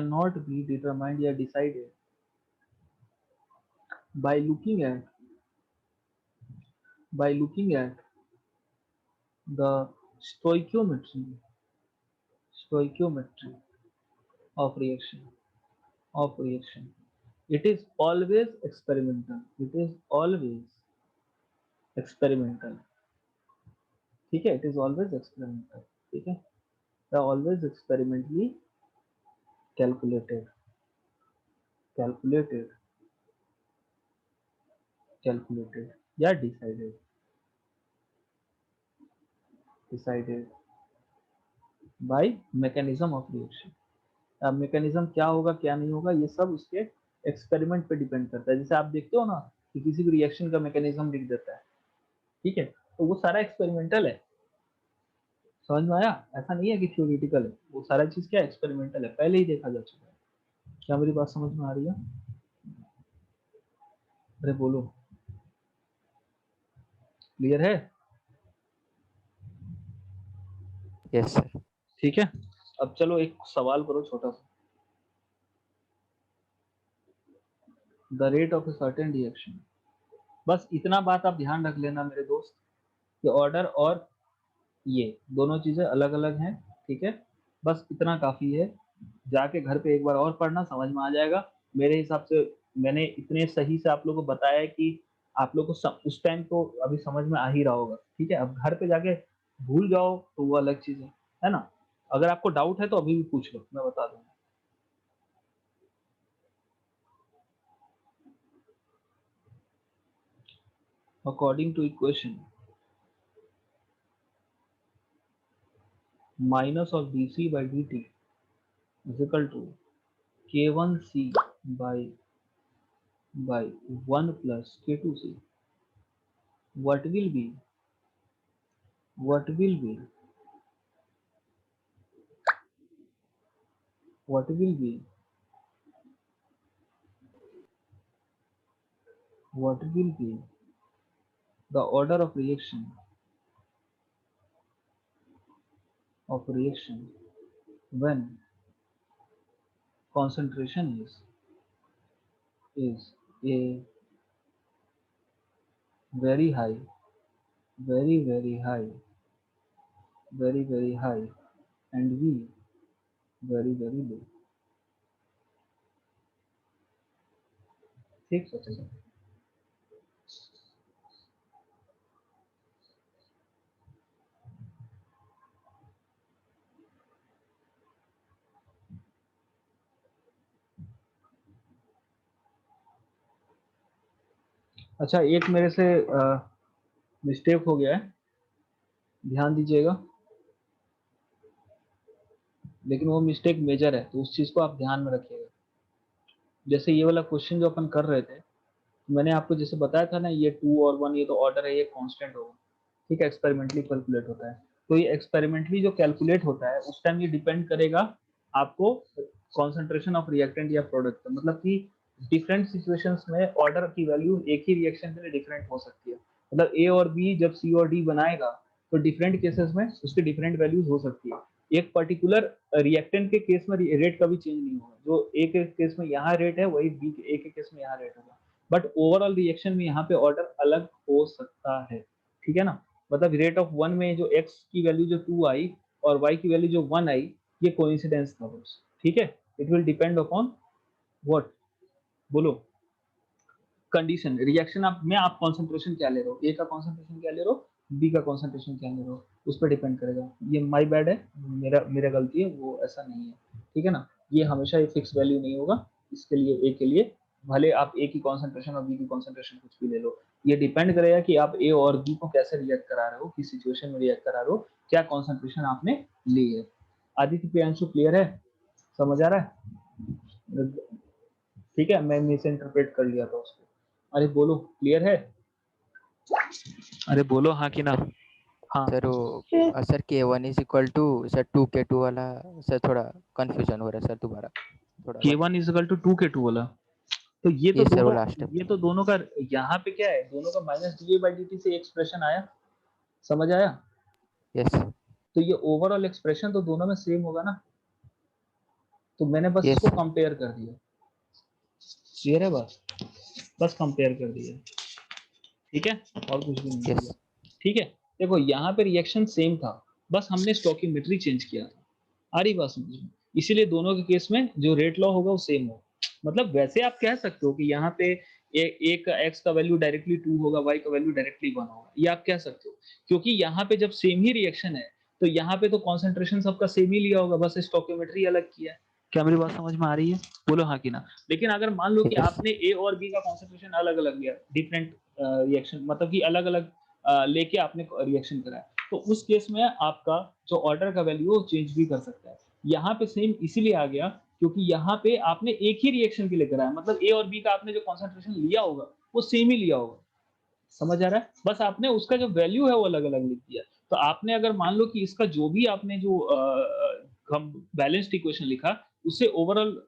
decided by looking at the stoichiometry of reaction. It is always experimental. ठीक है, it is always experimental. ठीक है, they are always experimentally calculated calculated calculated या decided by mechanism of reaction. अब मैकेनिज्म क्या होगा क्या नहीं होगा, ये सब उसके एक्सपेरिमेंट पे डिपेंड करता है। जैसे आप देखते हो ना कि किसी भी रिएक्शन का मैकेनिज्म लिख देता है, ठीक है, तो वो सारा एक्सपेरिमेंटल है। समझ में आया? ऐसा नहीं है कि थ्योरेटिकल है, वो सारा चीज क्या एक्सपेरिमेंटल है, पहले ही देखा जा चुका है। क्या मेरी बात समझ में आ रही है? अरे बोलो, क्लियर है? Yes sir. ठीक है। अब चलो एक सवाल करो छोटा सा। The rate of a certain reaction. बस इतना बात आप ध्यान रख लेना मेरे दोस्त, कि ऑर्डर और ये दोनों चीजें अलग अलग हैं। ठीक है, बस इतना काफी है। जाके घर पे एक बार और पढ़ना, समझ में आ जाएगा मेरे हिसाब से। मैंने इतने सही से आप लोगों को बताया है कि आप लोग को उस टाइम तो अभी समझ में आ ही रहा होगा। ठीक है, अब घर पे जाके भूल जाओ तो वो अलग चीज है ना? अगर आपको डाउट है तो अभी भी पूछ लो, मैं बता दूंगा। According to equation minus of dc by dt is equal to k1c by 1 plus k2c. What will be what will be what will be what will be the order of reaction when concentration is a very high, very high, very high, and v very low. ठीक सोचे सर। अच्छा एक मेरे से मिस्टेक हो गया है, ध्यान दीजिएगा, लेकिन वो मिस्टेक मेजर है तो उस चीज को आप ध्यान में रखिएगा। जैसे ये वाला क्वेश्चन जो अपन कर रहे थे, मैंने आपको जैसे बताया था ना, ये 2 और 1 ये तो ऑर्डर है, ये कांस्टेंट होगा, ठीक है, एक्सपेरिमेंटली कैलकुलेट होता है। तो ये एक्सपेरिमेंटली जो कैलकुलेट होता है उस टाइम ये डिपेंड करेगा आपको कॉन्सेंट्रेशन ऑफ रिएक्टेंट या प्रोडक्ट पर, मतलब कि डिफरेंट सिचुएशंस में ऑर्डर की वैल्यू एक ही रिएक्शन के लिए डिफरेंट हो सकती है। मतलब ए और बी जब सी और डी बनाएगा तो डिफरेंट केसेस में उसकी डिफरेंट वैल्यूज हो सकती है। एक पर्टिकुलर रिएक्टेंट के केस में रेट कभी चेंज नहीं होगा, जो ए के केस में यहाँ रेट है वही बी ए के केस में यहाँ रेट होगा, बट ओवरऑल रिएक्शन में यहाँ पे ऑर्डर अलग हो सकता है, ठीक है ना। मतलब रेट ऑफ 1 में जो x की वैल्यू जो 2 आई और y की वैल्यू जो 1 आई, ये कोइंसिडेंस था बस, ठीक है। It will depend upon what, बोलो, कंडीशन, रिएक्शन आप में आप कंसंट्रेशन क्या ले रहे हो, ए का कंसंट्रेशन क्या ले रहे हो, बी का कंसंट्रेशन क्या ले रहे हो, उस पर डिपेंड करेगा। ये माय बैड है, मेरा मेरा गलती है, वो ऐसा नहीं है, ठीक है ना। ये हमेशा ये फिक्स वैल्यू नहीं होगा, इसके लिए ए के लिए भले आप ए की कंसंट्रेशन और बी की कंसंट्रेशन कुछ भी ले लो, ये डिपेंड करेगा कि आप ए और बी को कैसे रिएक्ट करा रहे हो, किस सिचुएशन में रिएक्ट करा रहे हो, क्या कंसंट्रेशन आपने ली है। आदित्य प्रियांशु क्लियर है, समझ आ रहा है? ठीक है, मैं मिस इंटरप्रेट कर लिया था उसको। अरे बोलो क्लियर है, अरे बोलो हाँ कि ना। हाँ सर वो फिर sir K1 is equal to sir 2K2 वाला, सर थोड़ा कंफ्यूजन हो रहा है सर, दोबारा थोड़ा K1 is equal to 2K2 वाला, तो ये सर वो लास्ट स्टेप। ये तो दोनों का यहाँ पे क्या है, दोनों का minus D A by D T से एक्सप्रेशन आया, समझ आया। यस तो ये ओवरऑल एक्सप्रेशन तो दोनों में सेम होगा ना, तो मैंने बस यस इसको कंपेयर कर दिया, क्लियर है बात, बस कंपेयर कर दिया, ठीक है, और कुछ भी नहीं यस किया, ठीक है। देखो यहाँ पे रिएक्शन सेम था, बस हमने स्टोइकियोमेट्री चेंज किया था, आ रही बात समझ में, इसीलिए दोनों के केस में जो रेट लॉ होगा वो सेम होगा। मतलब वैसे आप कह सकते हो कि यहाँ पे एक का एक्स का वैल्यू डायरेक्टली 2 होगा, वाई का वैल्यू डायरेक्टली 1 होगा, ये आप कह सकते हो, क्योंकि यहाँ पे जब सेम ही रिएक्शन है तो यहाँ पे तो कॉन्सेंट्रेशन सबका सेम ही लिया होगा, बस स्टोइकियोमेट्री अलग किया है। क्या मेरी बात समझ में आ रही है, बोलो हाँ कि ना। लेकिन अगर मान लो कि यस आपने ए और बी का कॉन्सेंट्रेशन अलग अलग लिया, डिफरेंट रिएक्शन, मतलब कि अलग अलग लेके आपने रिएक्शन कराया, तो उस केस में आपका जो ऑर्डर का वैल्यू वो चेंज भी कर सकता है। यहाँ पे सेम इसीलिए आ गया क्योंकि यहाँ पे आपने एक ही रिएक्शन के लिए कराया, मतलब ए और बी का आपने जो कॉन्सेंट्रेशन लिया होगा वो सेम ही लिया होगा, समझ आ रहा है, बस आपने उसका जो वैल्यू है वो अलग अलग लिख दिया। तो आपने अगर मान लो कि इसका जो भी आपने जो बैलेंस्ड इक्वेशन लिखा, उससे ओवरऑल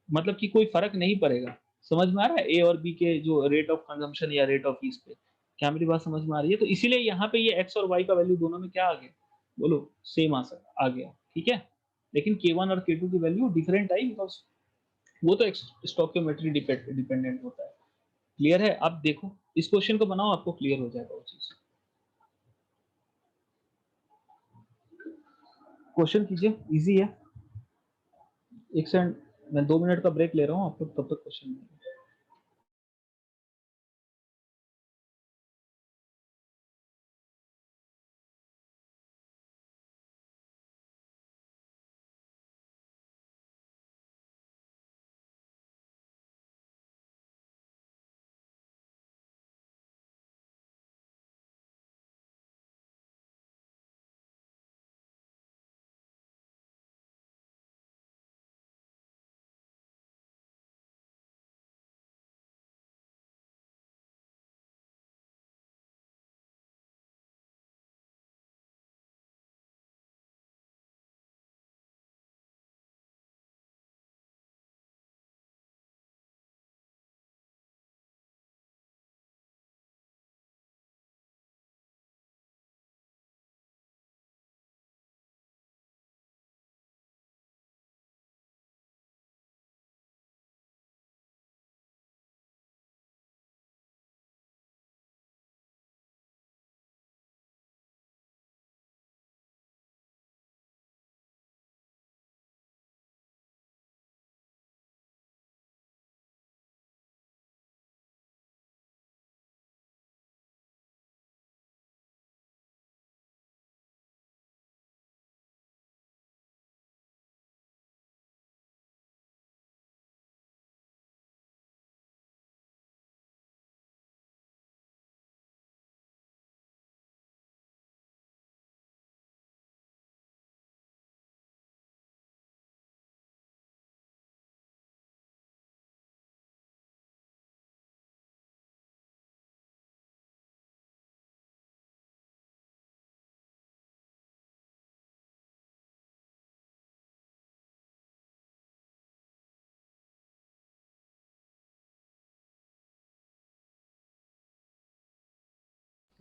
मतलब कि कोई फर्क नहीं पड़ेगा, समझ में आ रहा है, ए और बी के जो रेट ऑफ कंजम्पशन या रेट ऑफ यूज पे। क्या मेरी बात समझ में आ रही है? तो इसीलिए यहाँ पे ये एक्स और वाई का वैल्यू दोनों में क्या आ गया, बोलो सेम आ गया, ठीक है। लेकिन K1 और K2 की वैल्यू डिफरेंट आई बिकॉज वो तो स्टोइकियोमेट्री डिपेंडेंट होता है। क्लियर है? आप देखो इस क्वेश्चन को बनाओ, आपको क्लियर हो जाएगा वो चीज। क्वेश्चन कीजिए, इजी है। एक सेकंड, मैं 2 मिनट का ब्रेक ले रहा हूँ, आपको तब तक क्वेश्चन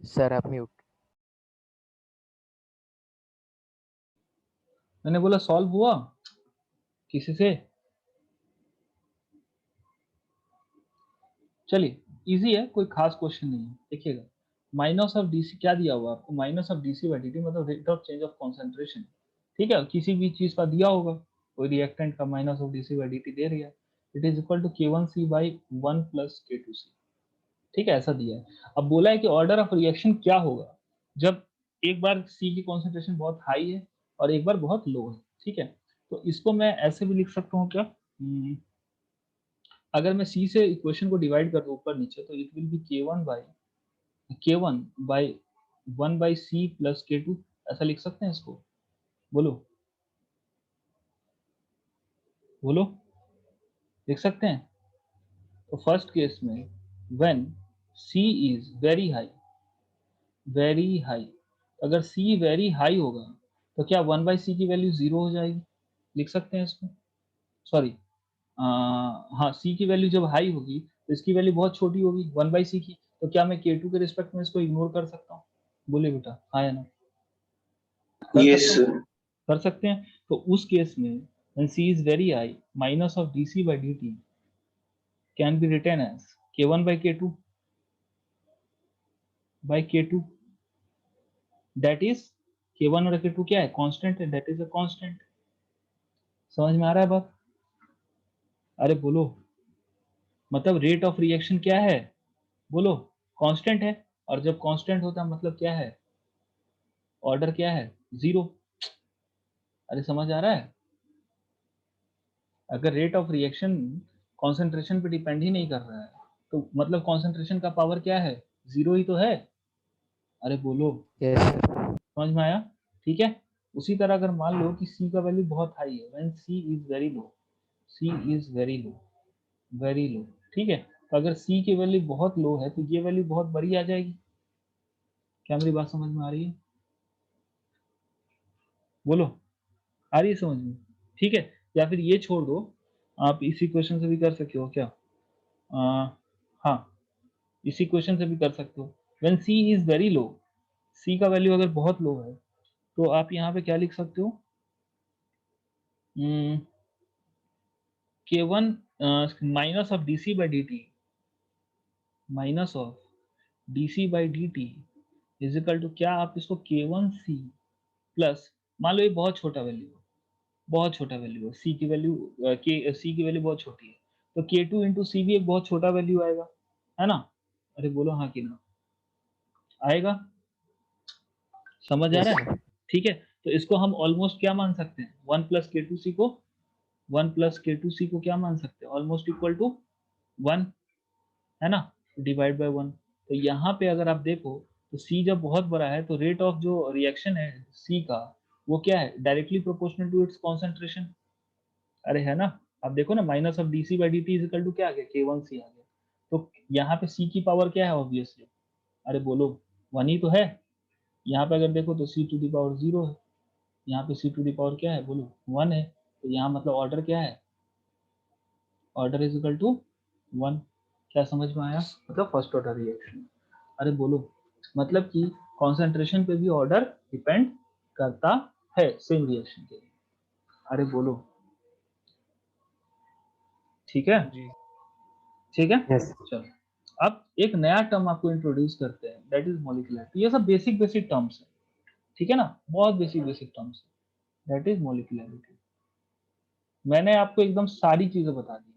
सर आप म्यूट। मैंने बोला सॉल्व हुआ किसी से? चलिए इजी है, कोई खास क्वेश्चन नहीं है। देखिएगा माइनस ऑफ डीसी क्या दिया हुआ आपको, minus of DC by DT मतलब rate of change of concentration. ठीक है, किसी भी चीज का दिया होगा, कोई रिएक्टेंट का minus of DC by DT दे रही है, it is equal to K1C by 1 plus K2C। ठीक है, ऐसा दिया है। अब बोला है कि ऑर्डर ऑफ रिएक्शन क्या होगा जब एक बार सी की कॉन्सेंट्रेशन बहुत हाई है और एक बार बहुत लो है। ठीक है, तो इसको मैं ऐसे भी लिख सकता हूँ क्या, अगर मैं सी से इक्वेशन को डिवाइड कर दूं ऊपर नीचे, तो it will be K1 by 1 by C plus K2, ऐसा लिख सकते हैं इसको? बोलो बोलो, लिख सकते हैं? तो फर्स्ट केस में when C is very high, अगर C वेरी हाई होगा तो क्या 1 बाई सी की वैल्यू 0 हो जाएगी? लिख सकते हैं इसको? सॉरी, हाँ, C की वैल्यू जब हाई होगी तो इसकी वैल्यू बहुत छोटी होगी 1 बाई सी की, तो क्या मैं K2 के रिस्पेक्ट में इसको इग्नोर कर सकता हूँ? बोले बेटा, हाँ या ना? यस कर सकते हैं। तो उस केस में when C is very high, minus of dC by dt can be written as K1 by K2 by K2, that is K1 और K2 क्या है, कांस्टेंट है, that is a constant। समझ में आ रहा है बात? अरे बोलो, मतलब रेट ऑफ रिएक्शन क्या है, बोलो, कांस्टेंट है, और जब कांस्टेंट होता है मतलब क्या है, ऑर्डर क्या है, 0। अरे समझ आ रहा है? अगर रेट ऑफ रिएक्शन कॉन्सेंट्रेशन पे डिपेंड ही नहीं कर रहा है तो मतलब कॉन्सेंट्रेशन का पावर क्या है, 0 ही तो है। अरे बोलो, यस सर। समझ में आया? ठीक है, उसी तरह अगर मान लो कि C का वैल्यू बहुत हाई है, when C is very low, C is very low, ठीक है, तो अगर C की वैल्यू बहुत लो है तो ये वैल्यू बहुत बड़ी आ जाएगी। क्या मेरी बात समझ में आ रही है? बोलो, आ रही है समझ में? ठीक है, या फिर ये छोड़ दो, आप इसी क्वेश्चन से भी कर सकते हो क्या, हाँ, इसी क्वेश्चन से भी कर सकते हो। When C is very low, C का वैल्यू अगर बहुत लो है तो आप यहाँ पे क्या लिख सकते हो, K1 minus of dC by dt, minus of dC by dt is equal to क्या, आप इसको K1C प्लस, मान लो ये बहुत छोटा वैल्यू है, बहुत छोटा वैल्यू है, C की वैल्यू C की वैल्यू बहुत छोटी है, तो K2 इंटू सी भी एक बहुत छोटा वैल्यू आएगा, है ना? अरे बोलो हाँ कि ना, आएगा? समझ आ यस रहा है? सर। ठीक है, तो इसको हम ऑलमोस्ट क्या मान सकते हैं, 1 प्लस K2C को, 1 प्लस K2C को क्या मान सकते हैं, ऑलमोस्ट इक्वल टू 1, है ना, डिवाइड बाय 1। तो यहाँ पे अगर आप देखो तो C जब बहुत बड़ा है तो रेट ऑफ जो रिएक्शन है C का वो क्या है, directly proportional to its concentration. अरे है ना, आप देखो ना, minus of dC by dt is equal to क्या आ गया, K1C आ गया। तो यहाँ पे C की पावर क्या है ऑब्वियसली, अरे बोलो 1 ही तो है। यहाँ पे अगर देखो तो C टू दी पावर 0 है, यहाँ पे C टू दी पावर क्या है, बोलो 1 है, तो यहाँ मतलब ऑर्डर क्या है, ऑर्डर इज इक्वल टू 1। क्या समझ में आया? मतलब फर्स्ट ऑर्डर रिएक्शन। अरे बोलो, मतलब कि कॉन्सेंट्रेशन पे भी ऑर्डर डिपेंड करता है सेम रिएक्शन के लिए। अरे बोलो, ठीक है? जी ठीक है, यस चलो अब एक नया टर्म आपको इंट्रोड्यूस करते हैं, दैट इज मॉलिक्यूलरिटी। ये सब बेसिक टर्म्स है, ठीक है ना, बहुत बेसिक टर्म्स है, दैट इज मॉलिक्यूलरिटी। मैंने आपको एकदम सारी चीजें बता दी,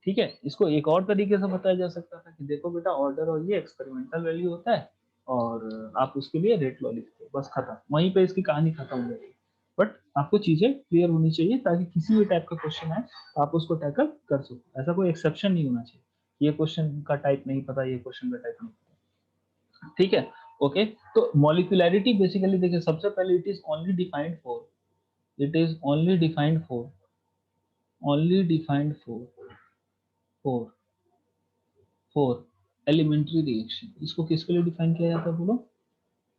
ठीक है। इसको एक और तरीके से बताया जा सकता था कि देखो बेटा, ऑर्डर और ये एक्सपेरिमेंटल वैल्यू होता है और आप उसके लिए रेट लॉ लिखते हो, बस खत्म, वहीं पे इसकी कहानी खत्म हो जाएगी। बट आपको चीजें क्लियर होनी चाहिए ताकि किसी भी टाइप का क्वेश्चन आए तो आप उसको टैकल कर सको, ऐसा कोई एक्सेप्शन नहीं होना चाहिए, ये क्वेश्चन का टाइप नहीं पता, ये क्वेश्चन का टाइप नहीं पता, ठीक है। ओके, तो मॉलिक्यूलरिटी बेसिकली देखिए, सबसे पहले it is only defined for, it is only defined for, only defined for for elementary reaction. इसको किसके लिए डिफाइन किया जाता है, बोलो?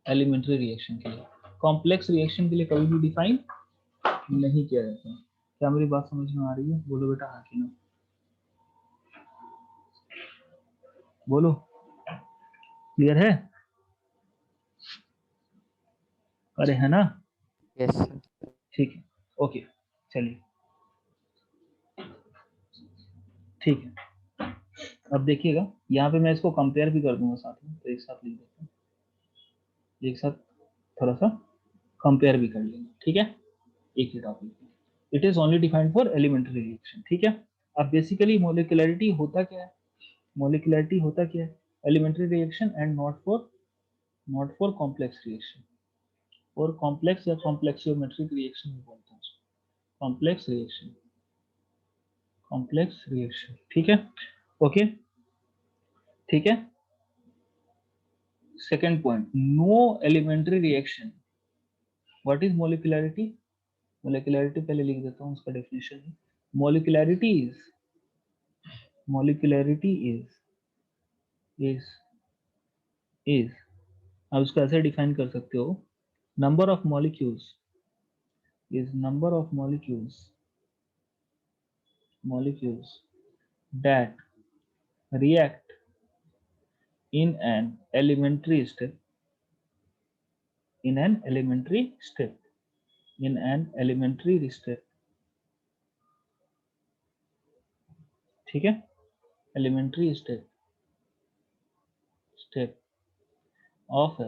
एलिमेंट्री रिएक्शन के लिए। कॉम्प्लेक्स रिएक्शन के लिए कभी भी डिफाइन नहीं किया जाता। क्या मेरी बात समझ में आ रही है? बोलो बेटा हाँ कि ना, बोलो, क्लियर है? अरे है ना, यस सर। ठीक है, ओके, चलिए ठीक है। अब देखिएगा यहाँ पे मैं इसको कंपेयर भी कर दूंगा साथ में, तो एक साथ लिख देता हूँ, एक साथ थोड़ा सा कंपेयर भी कर लेंगे, ठीक है, एक ही topic. It is only defined for elementary reaction, ठीक है। अब बेसिकली मोलिकुलरिटी होता क्या है, मोलिकुलरिटी होता क्या है, elementary reaction and not for complex reaction, और कॉम्प्लेक्स या कॉम्प्लेक्सियोमेट्रिक रिएक्शन भी बोलते हैं उसको, कॉम्प्लेक्स रिएक्शन, कॉम्प्लेक्स रिएक्शन, ठीक है, ओके, ठीक है। Second point, no elementary reaction. What is molecularity, molecularity पहले लिख देता हूँ, उसका डेफिनेशन है, मोलिकुलरिटी इज आप उसको ऐसे डिफाइन कर सकते हो, number of molecules is number of molecules that react in an elementary step, in an elementary step, in an elementary step, ठीक है, elementary step of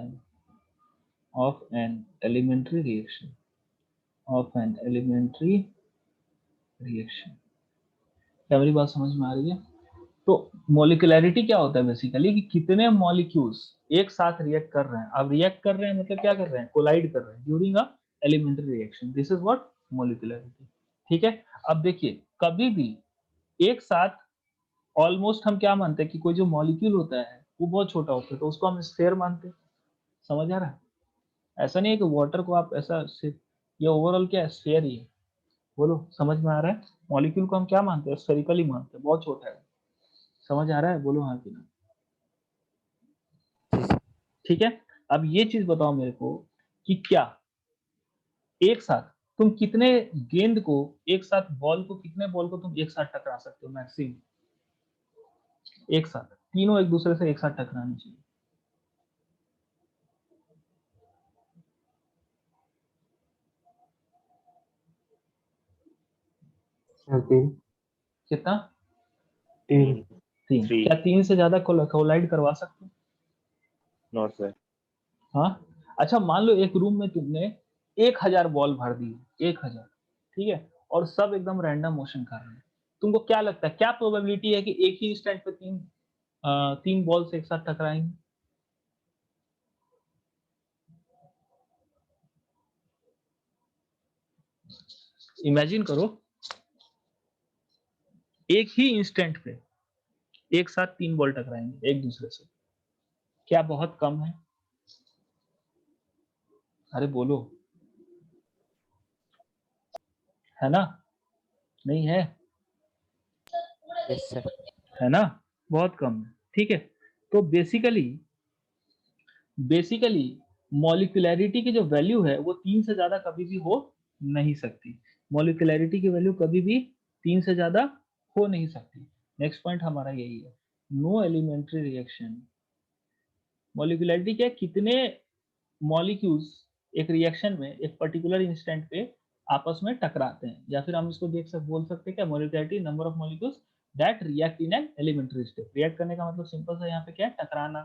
an elementary reaction, of an elementary reaction। क्या मेरी बात समझ में आ रही है? तो मोलिकुलरिटी क्या होता है बेसिकली, कि कितने मॉलिक्यूल्स एक साथ रिएक्ट कर रहे हैं। अब रिएक्ट कर रहे हैं मतलब क्या कर रहे हैं, कोलाइड कर रहे हैं during a elementary reaction, this is what molecularity, ठीक है। अब देखिए कभी भी एक साथ ऑलमोस्ट हम क्या मानते हैं कि कोई जो मॉलिक्यूल होता है वो बहुत छोटा होता है, तो उसको हम स्फीयर मानते हैं, समझ आ रहा है? ऐसा नहीं है कि वाटर को आप ऐसा सिर्फ, ये ओवरऑल क्या है, स्फीयर ही है, बोलो समझ में आ रहा है? मॉलिक्यूल को हम क्या मानते हैं, स्फेरिकली मानते हैं, बहुत छोटा है, समझ आ रहा है, बोलो हाँ कि ना, जी सर। ठीक है। अब ये चीज बताओ मेरे को कि क्या एक साथ तुम कितने गेंद को, एक साथ बॉल को, कितने बॉल को तुम एक साथ टकरा सकते हो मैक्सिमम, एक साथ, तीनों एक दूसरे से एक साथ टकरानी चाहिए, सर 3 कितना? 3 तीन। 3 क्या तीन से ज्यादा कोलाइड करवा सकते हो? Not sir. हाँ, अच्छा मान लो एक रूम में तुमने 1000 बॉल भर दी, 1000, ठीक है, और सब एकदम रैंडम मोशन कर रहे हैं, तुमको क्या लगता है क्या प्रोबेबिलिटी है कि एक ही इंस्टेंट पे तीन बॉल से एक साथ टकराएंगे? इमेजिन करो एक ही इंस्टेंट पे एक साथ तीन बॉल टकराएंगे एक दूसरे से, क्या बहुत कम है? अरे बोलो, है ना? नहीं है, यस सर। है ना, बहुत कम है, ठीक है। तो बेसिकली मॉलिक्यूलरिटी की जो वैल्यू है वो तीन से ज्यादा कभी भी हो नहीं सकती, मॉलिक्यूलरिटी की वैल्यू कभी भी तीन से ज्यादा हो नहीं सकती। नेक्स्ट पॉइंट हमारा यही है, नो एलिमेंट्री रिएक्शन, मॉलिक्यूलरिटी क्या है, कितने मॉलिक्यूल्स एक रिएक्शन में एक पर्टिकुलर इंस्टेंट पे आपस में टकराते हैं, या फिर हम इसको बोल सकते हैं क्या, molecularity number of molecules that react in an elementary step. React करने का मतलब सिंपल सा यहाँ पे क्या है, टकराना,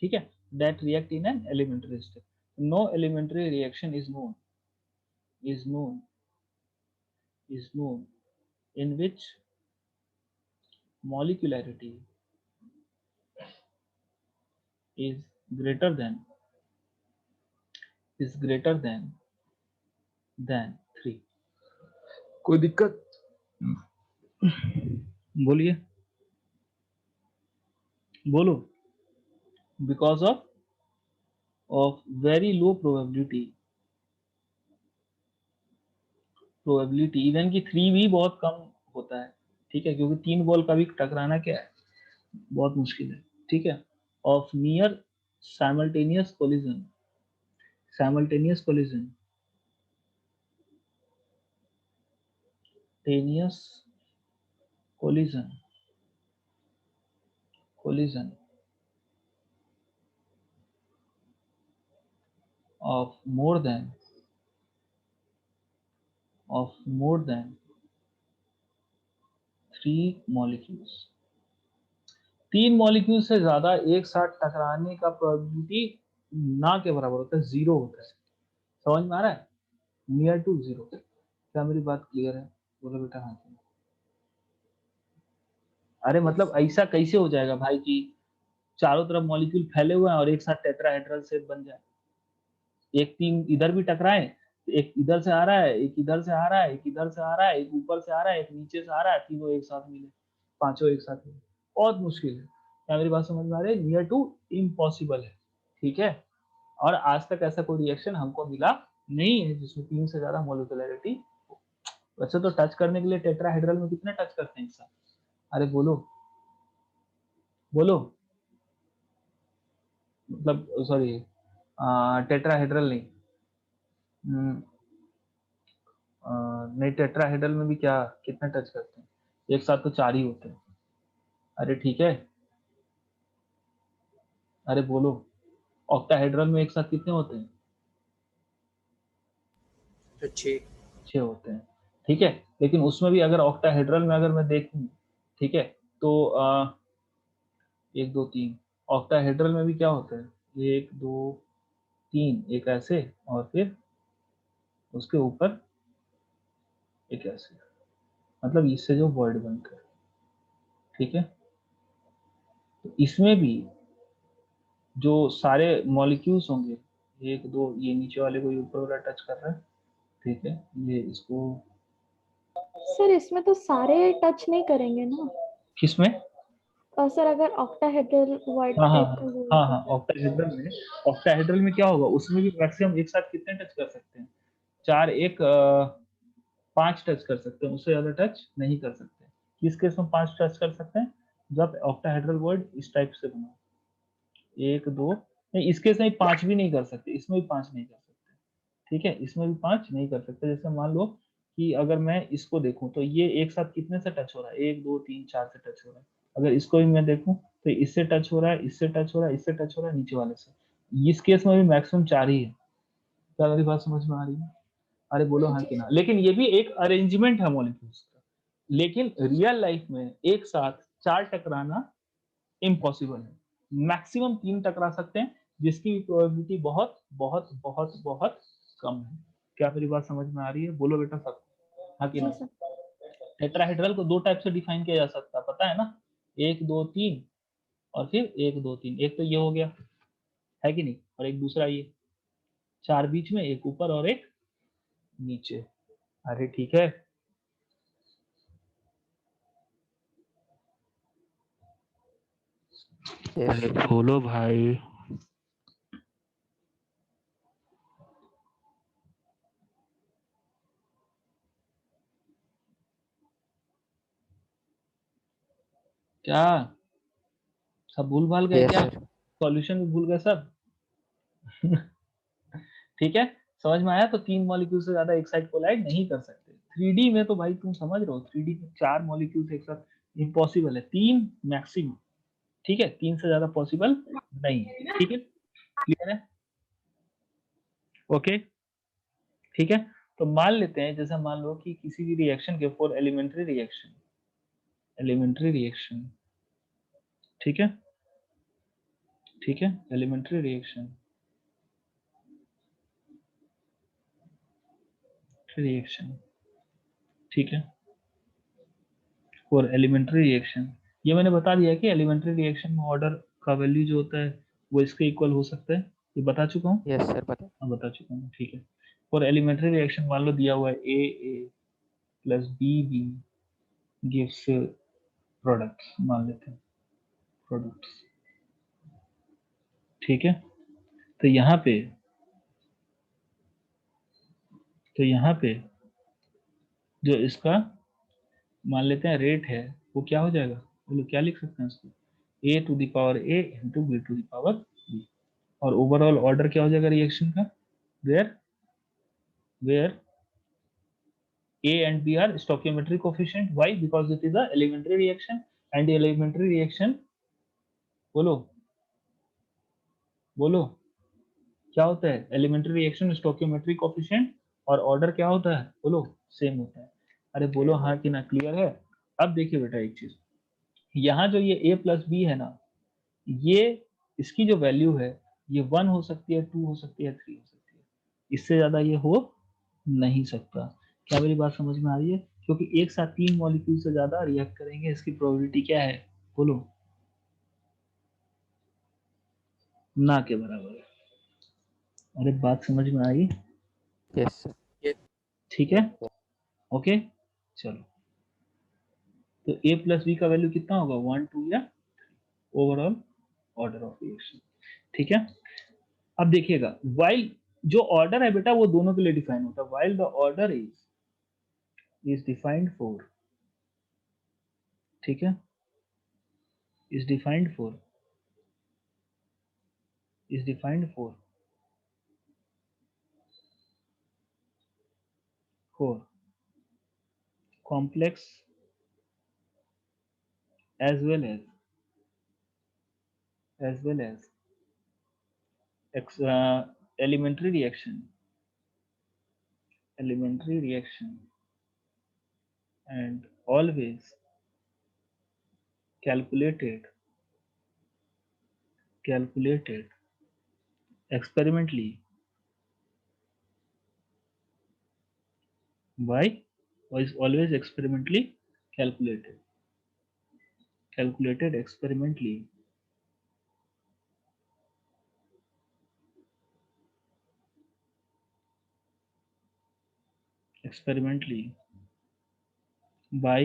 ठीक है, that react in an elementary step. No elementary reaction is known is known in which molecularity is greater than is greater than 3। कोई दिक्कत? बोलिए, बोलो। Because of very low probability even की 3 भी बहुत कम होता है, ठीक है, क्योंकि तीन बॉल का भी टकराना क्या है, बहुत मुश्किल है, ठीक है, of near simultaneous collision, simultaneous collision, टेनियस collision, collision of more than 3 molecules, 3 molecule से ज्यादा एक साथ टकराने का प्रोबेबिलिटी ना के बराबर होता है, 0 होता है। समझ में आ रहा है? Near to 0। क्या मेरी बात क्लियर है? बोलो बेटा हाँ। अरे मतलब ऐसा कैसे हो जाएगा भाई कि चारों तरफ मॉलिक्यूल फैले हुए हैं और एक साथ टेट्राहेड्रल शेप बन जाए? एक तीन इधर भी टकराए, एक इधर से आ रहा है, एक इधर से आ रहा है, एक इधर से आ रहा है, एक ऊपर से आ रहा है, एक नीचे से आ रहा है, तीनों एक साथ मिले, पांचों एक साथ मिले, बहुत मुश्किल है। क्या मेरी बात समझ में आ रही है? नियर टू इम्पॉसिबल है। ठीक है, और आज तक ऐसा कोई रिएक्शन हमको मिला नहीं है जिसमें 3 से ज्यादा मोलिकुलरिटी। वैसे तो टच करने के लिए टेट्राहेड्रल में कितने टच करते हैं एक साथ? अरे बोलो बोलो, मतलब सॉरी टेट्राहेड्रल नहीं, नहीं टेट्राहेड्रल में भी क्या कितने टच करते हैं एक साथ? तो 4 ही होते हैं। अरे ठीक है, अरे बोलो, ऑक्टाहेड्रल में एक साथ कितने होते हैं? तो 6 6 होते हैं। ठीक है, लेकिन उसमें भी अगर ऑक्टाहेड्रल में अगर मैं देखूं, ठीक है, तो 1 2 3, ऑक्टाहेड्रल में भी क्या होता है? 1 2 3, एक ऐसे और फिर उसके ऊपर एक ऐसे, मतलब इससे जो वर्ड बनता है। ठीक है, तो इसमें भी जो सारे मॉलिक्यूल्स होंगे, 1 2, ये नीचे वाले को ऊपर वाला टच कर रहा है, ठीक है, ये इसको सर इसमें तो सारे टच नहीं करेंगे ना। किसमें? सर अगर ऑक्टाहेड्रल वर्ड हाँ हाँ टाइप का वो हाँ होगा हाँ, ऑक्टाहेड्रल में क्या होगा? उसमें भी मैक्सिमम एक साथ कितने टच कर सकते हैं? 4 1 5 टच कर सकते हैं, उससे ज्यादा टच नहीं कर सकते। किस केस में 5 टच कर सकते हैं? जब ऑक्टाहेड्रल वर्ड इस टाइप से बना, 1 2, नहीं इस केस में 5 भी नहीं कर सकते, इसमें भी 5 नहीं कर सकते। ठीक है, इसमें भी 5 नहीं कर सकते। जैसे मान लो कि अगर मैं इसको देखूं तो ये एक साथ कितने से टच हो रहा है? 1 2 3 4 से टच हो रहा है। अगर इसको भी मैं देखूं तो इससे टच हो रहा है, इससे टच हो रहा है, इससे टच हो रहा है, नीचे वाले से। इस केस में भी मैक्सिमम 4 ही है। क्या मेरी बात समझ में आ रही है? अरे बोलो हाँ कि ना। लेकिन ये भी एक अरेंजमेंट है मॉलिक्यूल्स का, लेकिन रियल लाइफ में एक साथ 4 टकराना इम्पॉसिबल है। मैक्सिमम 3 टकरा सकते हैं, जिसकी प्रोबेबिलिटी बहुत बहुत बहुत बहुत कम है। क्या मेरी बात समझ में आ रही है? बोलो बेटा सब हाँ कि ना। जी सर। टेट्राहेड्रल को 2 टाइप से डिफाइन किया जा सकता है, पता है ना? 1 2 3 और फिर 1 2 3। एक तो ये हो गया, है कि नहीं, और एक दूसरा ये 4 बीच में, एक ऊपर और एक नीचे। अरे ठीक है, यस सर। बोलो भाई। क्या सब भूल भाल गए यस क्या? सर। सॉल्यूशन भी भूल गए सब? ठीक है, समझ में आया? तो 3 मॉलिक्यूल से ज्यादा एक साइड कोलाइड नहीं कर सकते। 3D में तो भाई तुम समझ रहे हो, 3D में 4 मॉलिक्यूल एक साथ इम्पॉसिबल है, 3 मैक्सिमम। ठीक है, 3 से ज्यादा पॉसिबल नहीं है। ठीक है, क्लियर है? ओके, ठीक है। तो मान लेते हैं, जैसे मान लो कि किसी भी रिएक्शन के फॉर एलिमेंट्री रिएक्शन, ठीक है, ठीक है, एलिमेंट्री रिएक्शन, ठीक है, फॉर एलिमेंट्री रिएक्शन। ये मैंने बता दिया कि एलिमेंट्री रिएक्शन में ऑर्डर का वैल्यू जो होता है वो इसके इक्वल हो सकता है, ये बता चुका हूँ। यस सर पता। हाँ बता चुका हूँ, ठीक है। फॉर एलिमेंट्री रिएक्शन मान लो दिया हुआ है A plus B gives products, मान लेते हैं प्रोडक्ट्स, ठीक है। तो यहाँ पे जो इसका मान लेते हैं रेट है, वो क्या हो जाएगा? बोलो क्या लिख सकते हैं उसको? a to the power a into B to the power b। और ओवरऑल ऑर्डर क्या हो जाएगा रिएक्शन का? Where a and b are stoichiometric coefficient. Why? Because it is a elementary reaction, and elementary reaction, बोलो बोलो क्या होता है, एलिमेंट्री रिएक्शन स्टोइकियोमेट्रिक कोएफिशिएंट और ऑर्डर क्या होता है, बोलो सेम होता है। अरे बोलो हाँ कि ना, क्लियर है। अब देखिए बेटा एक चीज, यहाँ जो ये a प्लस बी है ना, ये इसकी जो वैल्यू है ये 1 हो सकती है, 2 हो सकती है, 3 हो सकती है, इससे ज्यादा ये हो नहीं सकता। क्या मेरी बात समझ में आ रही है? क्योंकि एक साथ 3 मॉलिक्यूल से ज्यादा रिएक्ट करेंगे, इसकी प्रोबेबिलिटी क्या है, बोलो ना के बराबर है। अरे बात समझ में आई? Yes sir. ठीक है, ओके चलो। तो a प्लस बी का वैल्यू कितना होगा, 1 2 या ओवरऑल ऑर्डर ऑफ रिएक्शन। ठीक है, अब देखिएगा वाइल जो ऑर्डर है बेटा वो दोनों के लिए डिफाइन होता है। While the order is defined for, ठीक है, is defined for for complex as well as elementary reaction and always calculated experimentally by, is always experimentally calculated experimentally by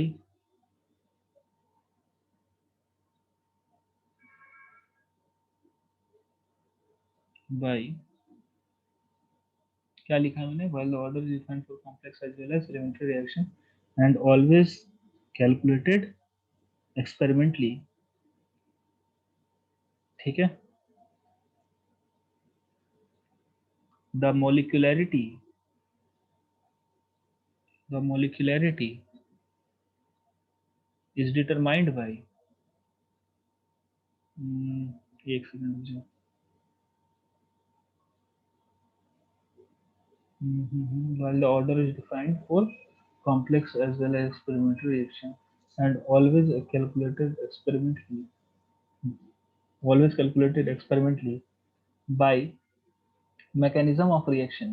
क्या लिखा है मैंने, while the order is defined for complex as well as elementary reaction and always calculated experimentally, ठीक है, the molecularity is determined by एक सेकंड मुझे while the order is defined for complex as well as experimental reaction and always calculated experimentally by mechanism of reaction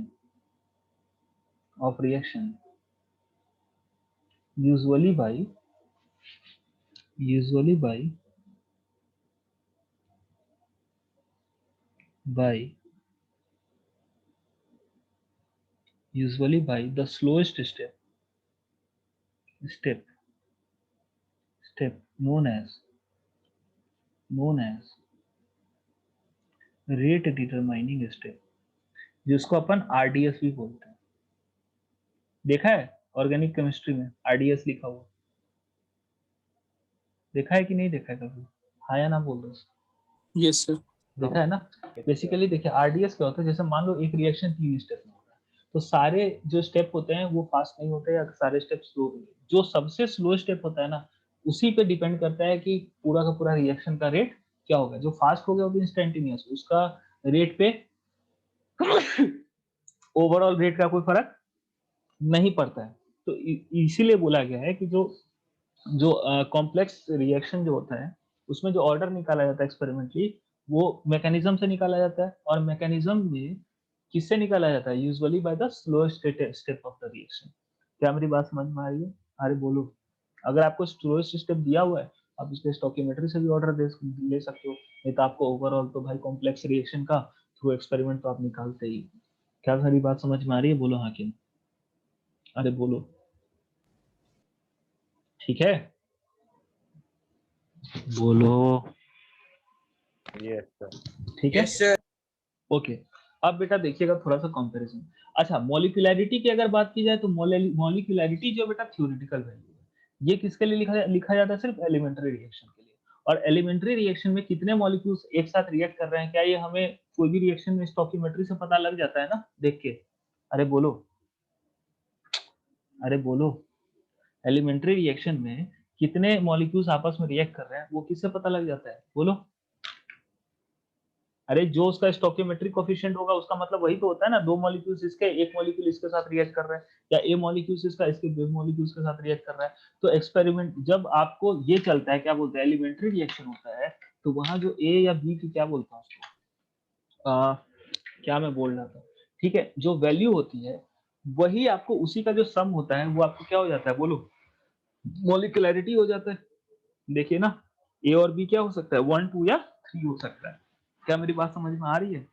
usually by the slowest step known as rate determining step, जिसको अपन RDS भी बोलते हैं। देखा है ऑर्गेनिक केमिस्ट्री में RDS लिखा हुआ, देखा है कि नहीं देखा है कभी, हाँ या ना बोल दो। Yes sir. देखा है ना। बेसिकली देखिए RDS क्या होता है, जैसे मान लो एक रिएक्शन 3 स्टेप में होता है, तो सारे जो स्टेप होते हैं वो फास्ट नहीं होते या सारे स्टेप स्लो होते हैं। जो सबसे स्लो स्टेप होता है ना, उसी पे डिपेंड करता है कि पूरा का पूरा रिएक्शन का रेट क्या होगा। जो फास्ट हो गया वो इंस्टेंटेनियस, उसका रेट पे ओवरऑल रेट का कोई फर्क नहीं पड़ता है। तो इसीलिए बोला गया है कि जो कॉम्प्लेक्स रिएक्शन जो होता है उसमें जो ऑर्डर निकाला जाता है एक्सपेरिमेंटली, वो मैकेनिज्म से निकाला जाता है। और मैकेनिज्म में किससे निकाला जाता है, usually by the slowest step of the reaction. क्या मेरी बात समझ में आ रही है? अरे बोलो, अगर आपको स्लोएस्ट स्टेप दिया हुआ है आप इसके स्टोइकियोमेट्री से भी ऑर्डर ले सकते हो, नहीं तो आपको ओवरऑल तो भाई कॉम्प्लेक्स रिएक्शन का थ्रू एक्सपेरिमेंट तो आप निकालते ही। क्या सारी बात समझ में आ रही है? बोलो हाँ कि, अरे बोलो ठीक है, बोलो यस सर। ठीक है। ओके, अब बेटा देखिएगा थोड़ा सा कंपैरिजन। अच्छा, मॉलिक्यूलैरिटी की अगर बात की जाए तो मॉलिक्यूलैरिटी जो बेटा थ्योरेटिकल वैल्यू है, ये किसके लिए लिखा जाता है, सिर्फ एलिमेंट्री रिएक्शन के लिए। और एलिमेंट्री रिएक्शन में कितने मॉलिक्यूल्स एक साथ रिएक्ट कर रहे हैं, क्या ये हमें कोई भी रिएक्शन में स्टोइकियोमेट्री से पता लग जाता है ना देख के? अरे बोलो, अरे बोलो, एलिमेंट्री रिएक्शन में कितने मॉलिक्यूल्स आपस में रिएक्ट कर रहे हैं वो किससे पता लग जाता है, बोलो? अरे जो उसका स्टोकियोमेट्रिक कोफिशिएंट होगा उसका मतलब वही तो होता है ना, दो मॉलिक्यूल्स इसके, एक मॉलिक्यूल इसके साथ रिएक्ट कर रहा है, या ए मॉलिक्यूल्स इसका इसके दो मॉलिक्यूल्स के साथ रिएक्ट कर रहा है। तो एक्सपेरिमेंट जब आपको ये चलता है, क्या बोलते हैं, एलिमेंट्री रिएक्शन होता है, तो वहां जो ए या बी की, क्या बोलता हूँ उसको, क्या मैं बोल रहा था, ठीक है, जो वैल्यू होती है वही आपको उसी का जो सम होता है वो आपको क्या हो जाता है, बोलो, मॉलिक्यूलैरिटी हो जाता है। देखिए ना, ए और बी क्या हो सकता है, 1 2 या 3 हो सकता है। क्या मेरी बात समझ में आ रही है?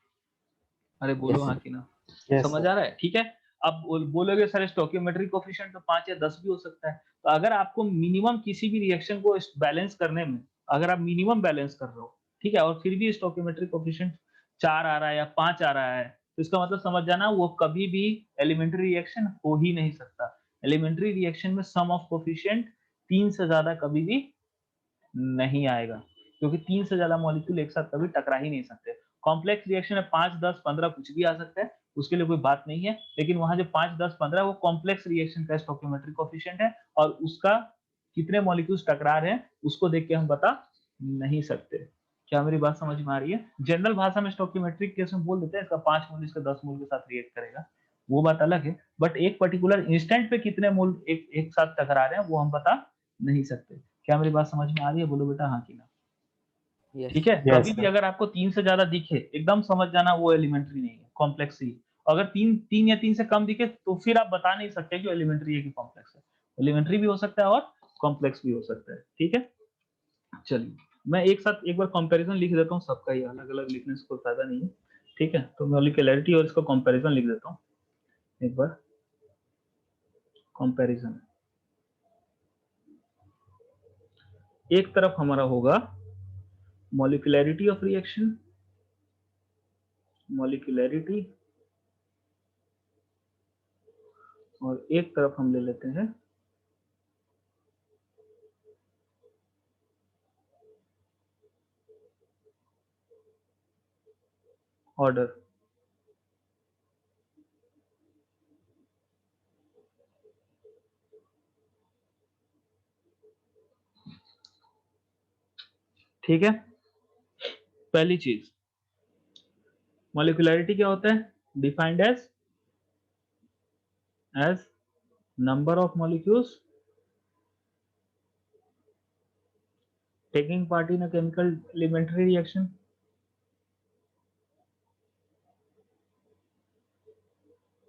अरे बोलो Yes, हाँ sir. कि ना, Yes, समझ sir. आ रहा है? ठीक है। अब बोलोगे सर स्टोकियोमेट्रिक कोफिशिएंट तो 5 या 10 भी हो सकता है। तो अगर आपको मिनिमम किसी भी रिएक्शन को बैलेंस करने में, अगर आप मिनिमम बैलेंस कर रहे हो, ठीक है, और फिर भी स्टोकियोमेट्रिक कोफिशिएंट 4 आ रहा है या 5 आ रहा है, तो इसका मतलब समझ जाना वो कभी भी एलिमेंट्री रिएक्शन हो ही नहीं सकता। एलिमेंट्री रिएक्शन में सम ऑफ कोफिशिएंट 3 से ज्यादा कभी भी नहीं आएगा, क्योंकि 3 से ज्यादा मॉलिक्यूल एक साथ कभी टकरा ही नहीं सकते। कॉम्प्लेक्स रिएक्शन में 5 10 15 कुछ भी आ सकता है, उसके लिए कोई बात नहीं है, लेकिन वहां जो 5 10 15 वो कॉम्प्लेक्स रिएक्शन का स्टोकियोमेट्रिक कोफिशिएंट है, और उसका कितने मॉलिक्यूल्स टकरा रहे हैं उसको देख के हम बता नहीं सकते। क्या मेरी बात समझ में आ रही है? जनरल भाषा में स्टोकियोमेट्रिक केस में बोल देते हैं इसका 5 मोल इसका 10 मोल के साथ रिएक्ट करेगा, वो बात अलग है, बट एक पर्टिकुलर इंस्टेंट पे कितने मोल एक साथ टकरा रहे हैं वो हम बता नहीं सकते। क्या मेरी बात समझ में आ रही है? बोलो बेटा हाँ कि ना। Yes, ठीक है, Yes, कभी भी sir. अगर आपको 3 से ज्यादा दिखे एकदम समझ जाना वो एलिमेंट्री नहीं है, कॉम्प्लेक्स ही। अगर 3 या 3 से कम दिखे तो फिर आप बता नहीं सकते कि एलिमेंट्री है कि कॉम्प्लेक्स है। एलिमेंट्री भी हो सकता है और कॉम्प्लेक्स भी हो सकता है। ठीक है, चलिए मैं एक साथ एक बार कंपैरिजन लिख देता हूँ सबका, ही अलग अलग लिखने से कोई फायदा नहीं है। ठीक है, तो मॉलिक्यूलैरिटी और इसका कंपैरिजन लिख देता हूँ एक बार। कंपैरिजन एक तरफ हमारा होगा मॉलिक्यूलैरिटी ऑफ रिएक्शन, मॉलिक्यूलैरिटी, और एक तरफ हम ले लेते हैं ऑर्डर। ठीक है, पहली चीज मॉलिक्यूलैरिटी क्या होता है, defined as number of molecules taking part in a chemical elementary reaction,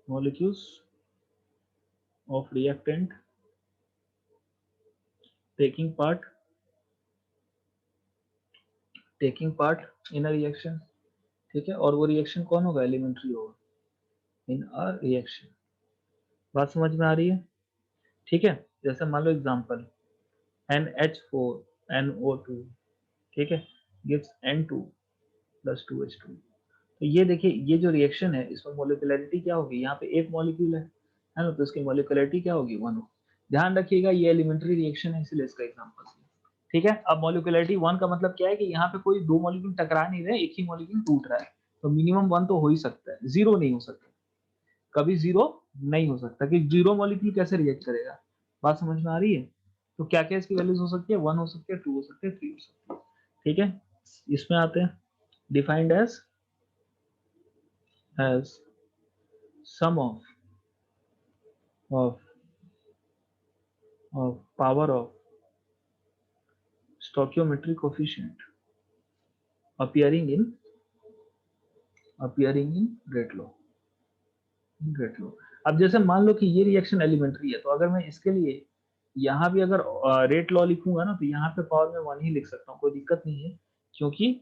molecules of reactant taking part in a reaction। ठीक है, और वो रिएक्शन कौन होगा, एलिमेंट्री होगा इन अ रिएक्शन। बात समझ में आ रही है? ठीक है, जैसे मान लो एग्जांपल NH4NO2, ठीक है, गिव्स N2 + 2H2। तो ये देखिए, ये जो रिएक्शन है इसमें मॉलिक्यूलैरिटी क्या होगी, यहाँ पे एक मॉलिक्यूल है ना, तो इसकी मॉलिक्यूलैरिटी क्या होगी, 1 होगी। ध्यान रखिएगा ये एलिमेंट्री रिएक्शन है इसलिए इसका एग्जांपल है। ठीक है, अब मॉलिक्यूलैरिटी 1 का मतलब क्या है कि यहाँ पे कोई दो मॉलिक्यूल टकरा नहीं रहे, एक ही मॉलिक्यूल टूट रहा है, तो मिनिमम 1 तो हो ही सकता है, 0 नहीं हो सकता, कभी 0 नहीं हो सकता, कि 0 मॉलिक्यूल कैसे रिएक्ट करेगा। बात समझ में आ रही है? तो क्या क्या इसकी वैल्यूज हो सकती है, 1 हो सकती है, 2 हो सकती है, 3 हो सकती है। ठीक है, इसमें आते हैं defined as sum of power of stoichiometric coefficient appearing in rate law। अब जैसे मान लो कि ये रिएक्शन एलिमेंट्री है, तो अगर मैं इसके लिए यहाँ भी अगर रेट लॉ लिखूंगा ना, तो यहाँ पे पावर में 1 ही लिख सकता हूँ, कोई दिक्कत नहीं है, क्योंकि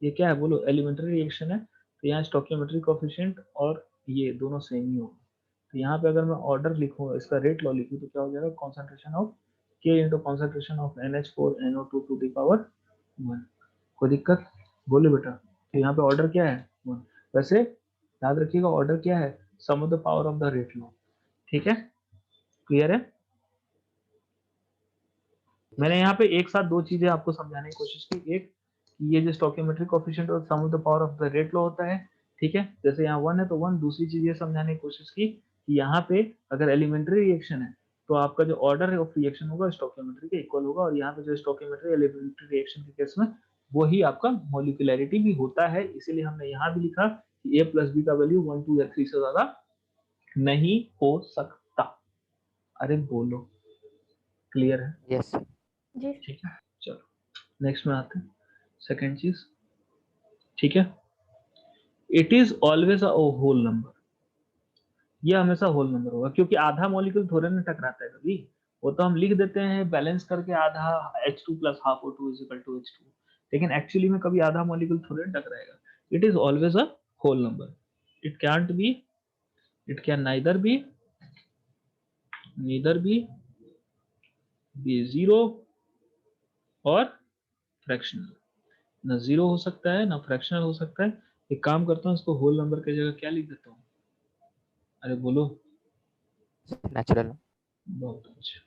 ये क्या है, बोलो, एलिमेंट्री रिएक्शन है, तो यहाँ स्टोइकियोमेट्रिक कोएफिशिएंट और ये दोनों सेम ही होगा। तो यहाँ पे अगर मैं ऑर्डर लिखूँ, इसका रेट लॉ लिखूँ, तो क्या हो जाएगा, concentration of K into concentration of NH4NO2 to the power 1। कोई दिक्कत? बोलो बेटा। तो यहाँ पे ऑर्डर क्या है, 1। वैसे याद रखिएगा ऑर्डर क्या है, sum of the power of the rate law. ठीक है, क्लियर है? मैंने यहाँ पे एक साथ दो चीजें आपको समझाने की कोशिश की, एक ये जो स्टोइकियोमेट्रिक कोएफिशिएंट और sum of the power of the rate law होता है। ठीक है, जैसे यहाँ 1 है तो 1। दूसरी चीज ये समझाने की कोशिश की कि यहाँ पे अगर एलिमेंट्री रिएक्शन है तो आपका जो ऑर्डर ऑफ रिएक्शन होगा स्टोइकियोमेट्री के इक्वल होगा, और यहाँ पे जो स्टोइकियोमेट्री एलिमेंट्री रिएक्शन के केस में वही आपका मॉलिक्यूलैरिटी भी होता है। इसीलिए हमने यहाँ भी लिखा कि a प्लस बी का वैल्यू 1 2 या 3 से ज्यादा नहीं हो सकता। अरे बोलो, क्लियर है? यस जी ठीक है, चलो नेक्स्ट में आते हैं। सेकंड चीज, ठीक है, it is always a whole number. ये हमेशा होल नंबर होगा, क्योंकि आधा मॉलिक्यूल थोड़े ना टकराता है कभी। वो तो हम लिख देते हैं बैलेंस करके आधा H2 plus half O2 is equal to H2, लेकिन एक्चुअली में कभी आधा मॉलिक्यूल थोड़े ना टकराएगा। It is always a whole number. It can't be, it can neither be zero और फ्रैक्शनल। ना जीरो हो सकता है ना फ्रैक्शनल हो सकता है। एक काम करता हूँ, इसको होल नंबर की जगह क्या लिख देता हूँ? अरे बोलो। नेचुरल। बहुत अच्छा,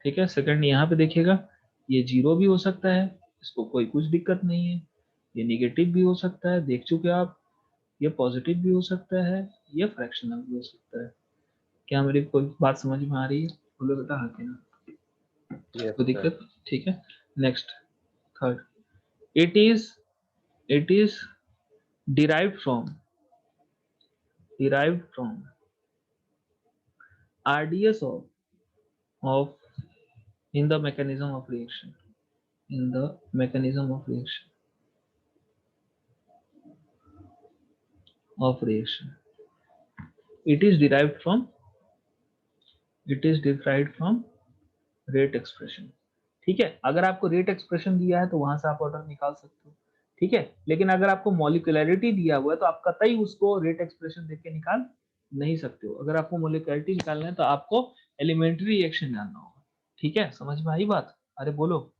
ठीक है। सेकंड यहाँ पे देखिएगा, ये जीरो भी हो सकता है, इसको कोई कुछ दिक्कत नहीं है। ये निगेटिव भी हो सकता है, देख चुके आप। ये पॉजिटिव भी हो सकता है, ये फ्रैक्शनल भी हो सकता है। क्या मेरी कोई बात समझ में आ रही है? बोलो बेटा, हाँ कि ना? कोई दिक्कत? ठीक है। Next, third, it is derived from RDS of in the mechanism of reaction, in the mechanism of reaction. It is derived from rate expression. ठीक है, अगर आपको रेट एक्सप्रेशन दिया है तो वहां से आप ऑर्डर निकाल सकते हो, ठीक है। लेकिन अगर आपको मॉलिक्यूलैरिटी दिया हुआ है तो आप कतई उसको रेट एक्सप्रेशन देख के निकाल नहीं सकते हो। अगर आपको मॉलिक्यूलैरिटी निकालना है तो आपको एलिमेंट्री रिएक्शन जानना होगा, ठीक है। समझ में आई बात? अरे बोलो,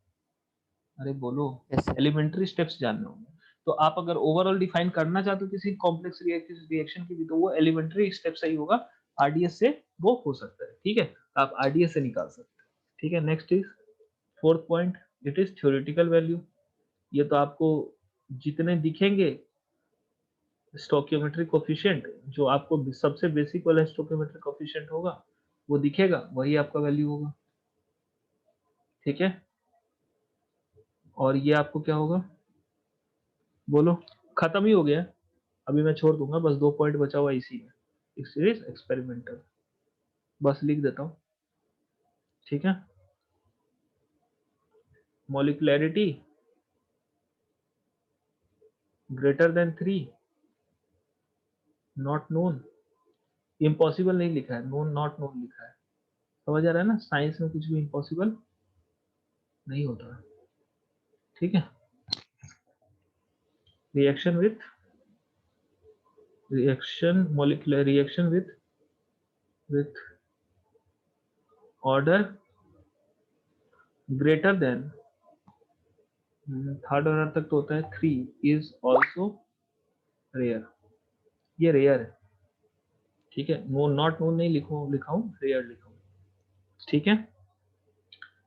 अरे बोलो, यस सर। एलिमेंट्री स्टेप्स जानने होंगे। तो आप अगर ओवरऑल डिफाइन करना चाहते हो किसी कॉम्प्लेक्स रिएक्शन की भी, तो वो एलिमेंट्री स्टेप से ही होगा, आरडीएस से वो हो सकता है, ठीक है। आप आरडीएस से निकाल सकते हैं, ठीक है। Next is fourth point, it is theoretical value. ये तो आपको जितने दिखेंगे स्टोकियोमेट्रिक कोफिशिएंट, जो आपको सबसे बेसिक वाला स्टोकियोमेट्रिक कोफिशिएंट होगा वो दिखेगा, वही आपका वैल्यू होगा, ठीक है। और ये आपको क्या होगा? बोलो, खत्म ही हो गया। अभी मैं छोड़ दूंगा, बस 2 पॉइंट बचा हुआ इसी में। एक सीरीज एक्सपेरिमेंटल, बस लिख देता हूँ, ठीक है। Molecularity greater than 3, not known. Impossible नहीं लिखा है, नोन नॉट नोन लिखा है। समझ आ रहा है ना, साइंस में कुछ भी इम्पॉसिबल नहीं होता, ठीक है। Reaction molecular reaction with order greater than, third order तक तो होता है 3, इज ऑल्सो रेयर। ये रेयर है, ठीक है। नो नॉट नोन नहीं लिखाऊं, रेयर लिखाऊं, ठीक है।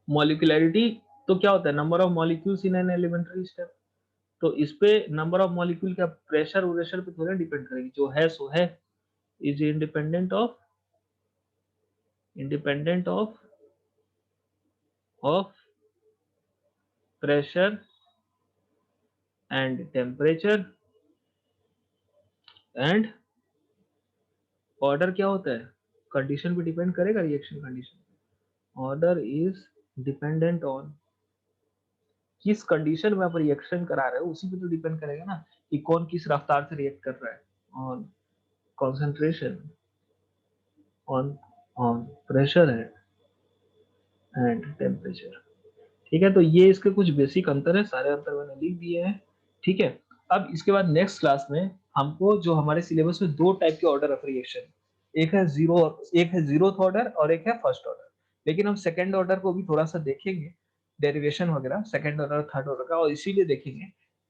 मॉलिक्यूलैरिटी तो क्या होता है? Number of molecules in an elementary step. तो इस पे नंबर ऑफ मॉलिक्यूल का प्रेशर प्रेशर पे थोड़ा डिपेंड करेगी, जो है सो है। Is independent of pressure and temperature and order. क्या होता है? कंडीशन पे डिपेंड करेगा, reaction condition. Order is dependent on किस कंडीशन में आप रिएक्शन करा रहे हो, उसी पे तो डिपेंड करेगा ना कि कौन किस रफ्तार से रिएक्ट कर रहा है। On concentration, on pressure and temperature, ठीक है। तो ये इसके कुछ बेसिक अंतर है, सारे अंतर मैंने लिख दिए हैं, ठीक है। अब इसके बाद नेक्स्ट क्लास में हमको जो हमारे सिलेबस में 2 टाइप के ऑर्डर ऑफ रिएक्शन, एक है जीरोथ ऑर्डर और एक है फर्स्ट ऑर्डर। लेकिन हम सेकंड ऑर्डर को भी थोड़ा सा देखेंगे, डेरिवेशन वगैरह सेकंड ऑर्डर और थर्ड ऑर्डर का, और इसीलिए देखेंगे।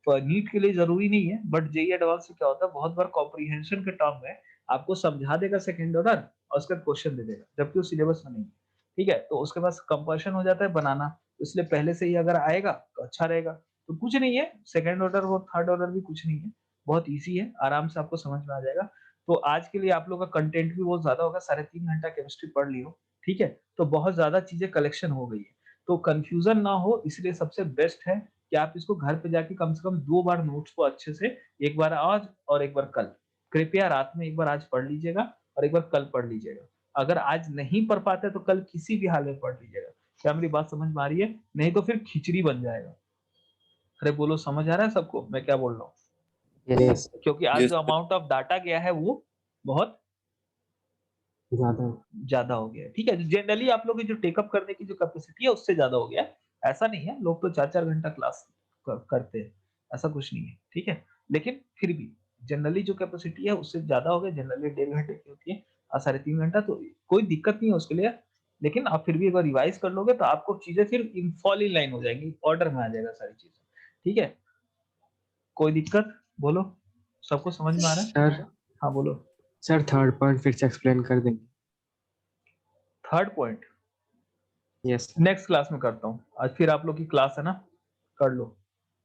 तो नीट के लिए जरूरी नहीं है, बट जेईई एडवांस से क्या होता है, बहुत बार कॉम्प्रिहेंशन के टर्म में आपको समझा देगा सेकंड ऑर्डर और उसका क्वेश्चन दे देगा, जबकि वो सिलेबस में नहीं है, ठीक है। तो उसके पास कंपल्शन हो जाता है बनाना, इसलिए पहले से ही अगर आएगा तो अच्छा रहेगा। तो कुछ नहीं है, सेकंड ऑर्डर और थर्ड ऑर्डर भी कुछ नहीं है, बहुत इजी है, आराम से आपको समझ में आ जाएगा। तो आज के लिए आप लोग का कंटेंट भी बहुत ज्यादा होगा, 3.5 घंटा केमिस्ट्री पढ़ लियो, ठीक है। तो बहुत ज्यादा चीजें कलेक्शन हो गई है, तो कंफ्यूजन ना हो, इसलिए सबसे बेस्ट है कि आप इसको घर पे जाके कम से कम 2 बार नोट्स को अच्छे से, एक बार आज और एक बार कल, कृपया रात में एक बार आज पढ़ लीजिएगा और एक बार कल पढ़ लीजिएगा। अगर आज नहीं पढ़ पाते तो कल किसी भी हाल में पढ़ लीजिएगा। क्या मेरी बात समझ में आ रही है? नहीं तो फिर खिचड़ी बन जाएगा। अरे बोलो, समझ आ रहा है सबको मैं क्या बोल रहा हूँ? यस क्योंकि आज Yes, जो sir. अमाउंट ऑफ डाटा गया है वो बहुत ज्यादा हो गया है। ठीक है, जनरली आप लोग की जो टेकअप करने की जो कैपेसिटी है उससे ज्यादा हो गया है। ऐसा नहीं है, लोग तो 4-4 घंटा क्लास करते हैं, ऐसा कुछ नहीं है। ठीक है, लेकिन फिर भी जनरली जो कैपेसिटी है उससे ज्यादा हो गया। जनरली 1.5 घंटे की होती है, 3.5 घंटा, तो कोई दिक्कत नहीं है उसके लिए। लेकिन आप फिर भी एक बार रिवाइज कर लोगे तो आपको चीजें फिर इन फॉल इन लाइन हो जाएंगी, ऑर्डर में आ जाएगा सारी चीजें। ठीक है, कोई दिक्कत? बोलो, सबको समझ में आ रहा है? सर हाँ बोलो। सर थर्ड पॉइंट फिर से एक्सप्लेन कर देंगे? Third point yes next class में करता हूँ, आज फिर आप लोग की क्लास है ना, कर लो।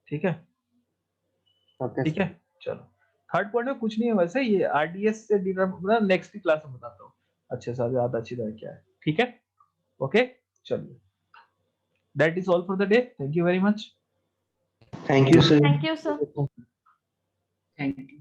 ठीक है, ओके ठीक है, चलो। थर्ड पॉइंट में कुछ नहीं है वैसे, ये आरडीएस से डिनर नेक्स्ट की क्लास में बताता हूँ अच्छे से, ज्यादा अच्छी तरह क्या है। ठीक है, ओके, चलिए, that is all for the day. Thank you very much. Thank you sir. Thank you sir. Thank you.